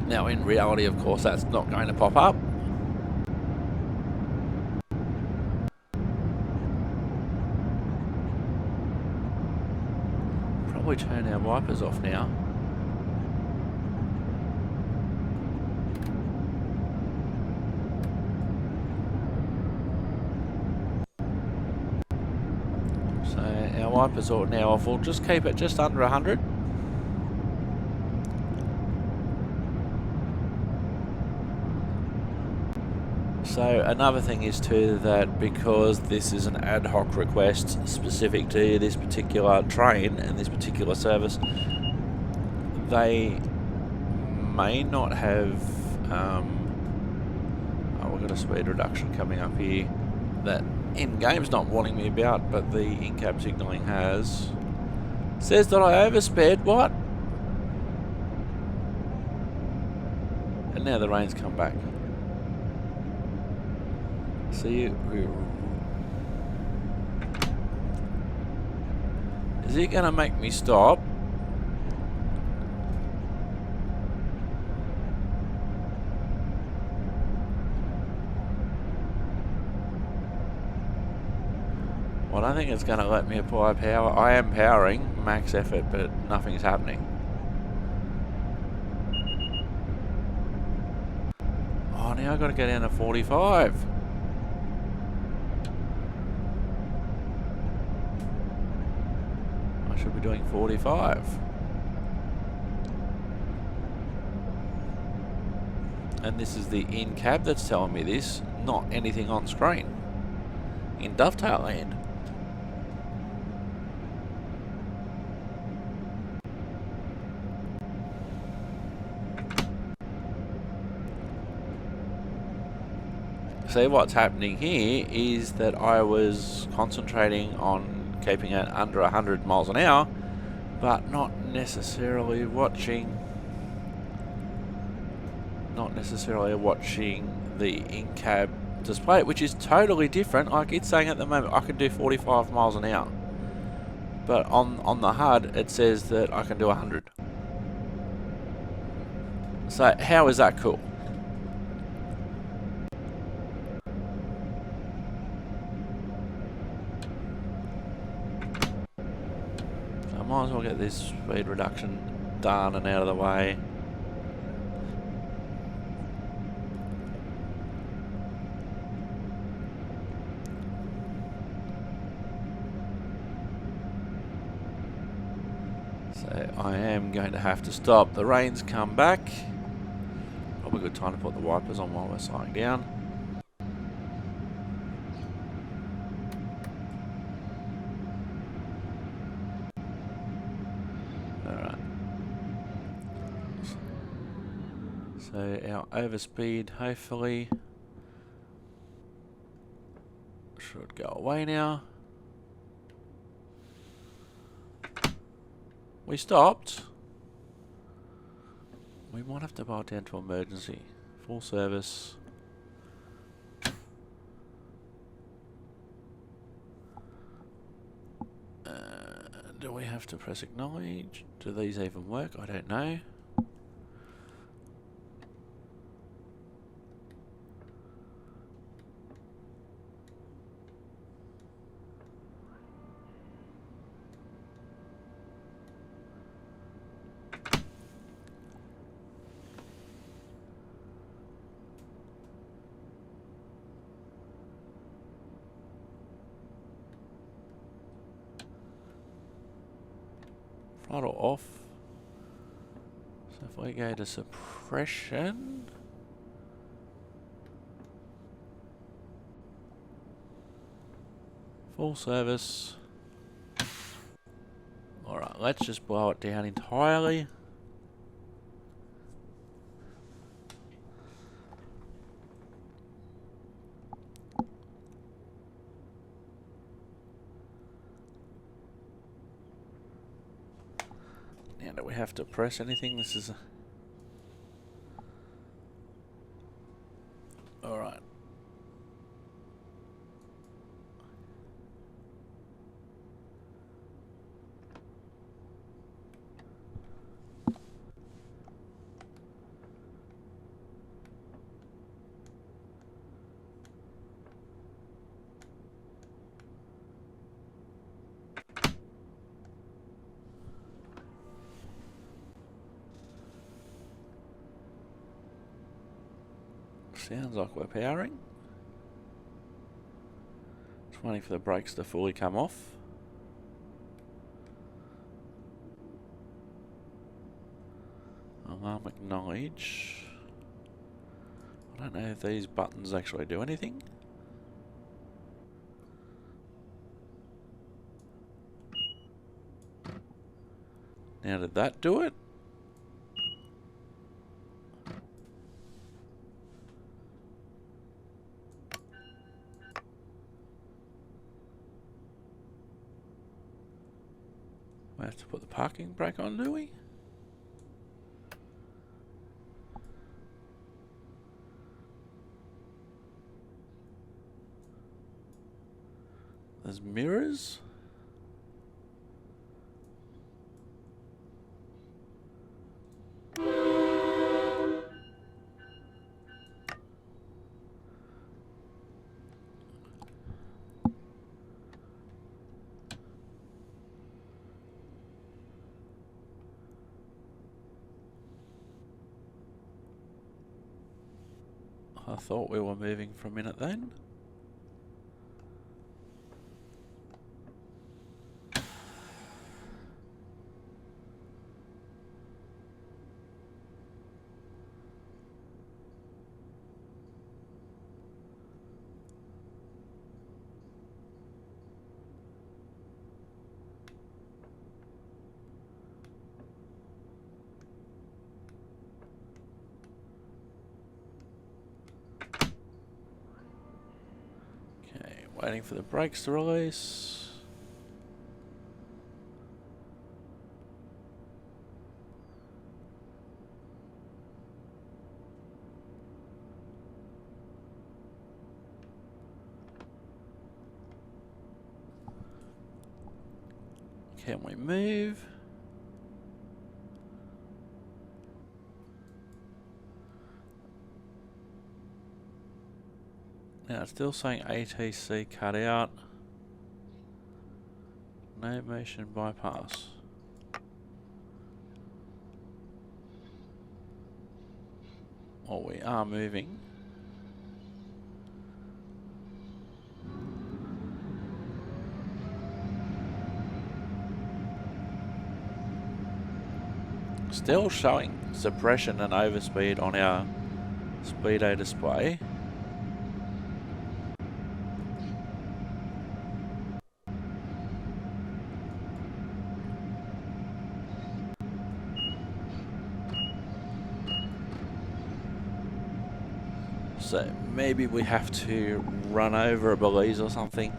Now, in reality, of course, that's not going to pop up. Probably turn our wipers off now. So our wipers are now off. We'll just keep it just under 100. So another thing is too that because this is an ad hoc request specific to this particular train and this particular service, they may not have. Oh, we've got a speed reduction coming up here that in-game's not warning me about, but the in-cab signalling has. Says that I oversped. What? And now the rain's come back. See, is it going to make me stop? Well, I don't think it's going to let me apply power. I am powering max effort, but nothing's happening. Oh, now I've got to go down to 45. Should be doing 45. And this is the in-cab that's telling me this, not anything on screen. In Dovetail Land. See, what's happening here is that I was concentrating on keeping it under 100 miles an hour, but not necessarily watching the in-cab display, which is totally different. Like it's saying at the moment I can do 45 miles an hour, but on the HUD it says that I can do 100. So how is that cool? Might as well get this speed reduction done and out of the way. So I am going to have to stop. The rain's come back. Probably a good time to put the wipers on while we're slowing down. So our overspeed hopefully should go away now. We stopped. We might have to boil down to emergency. Full service. Do we have to press acknowledge? Do these even work? I don't know. Throttle off. So if we go to suppression, full service. Alright, let's just blow it down entirely. Now, do we have to press anything? This is a... Alright. Sounds like we're powering. Just waiting for the brakes to fully come off. Alarm acknowledge. I don't know if these buttons actually do anything. Now, did that do it? We have to put the parking brake on, do we? There's mirrors. I thought we were moving for a minute then. Waiting for the brakes to release. Can we move? Now it's still saying ATC cut out. No motion bypass. Well, we are moving. Still showing suppression and overspeed on our speedo display. So maybe we have to run over a Belize or something.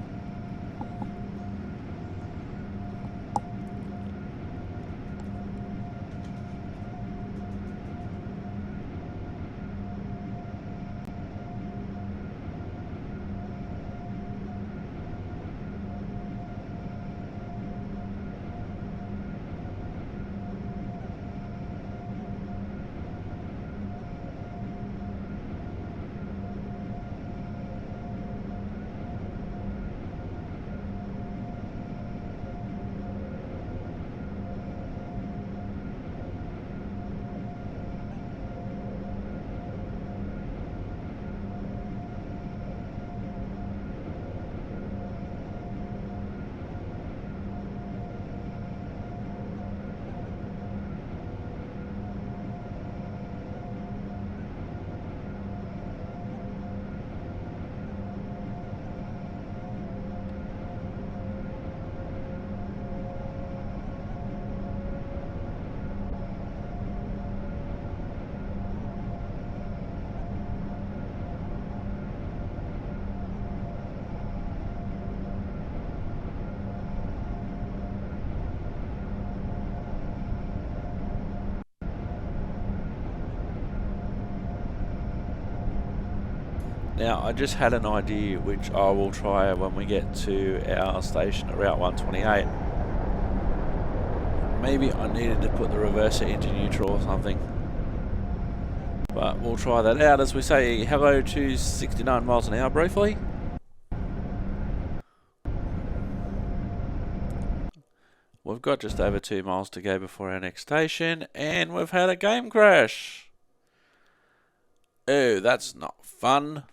Now, I just had an idea which I will try when we get to our station at Route 128. Maybe I needed to put the reverser into neutral or something. But we'll try that out as we say hello to 69 miles an hour briefly. We've got just over 2 miles to go before our next station, and we've had a game crash. Oh, that's not fun.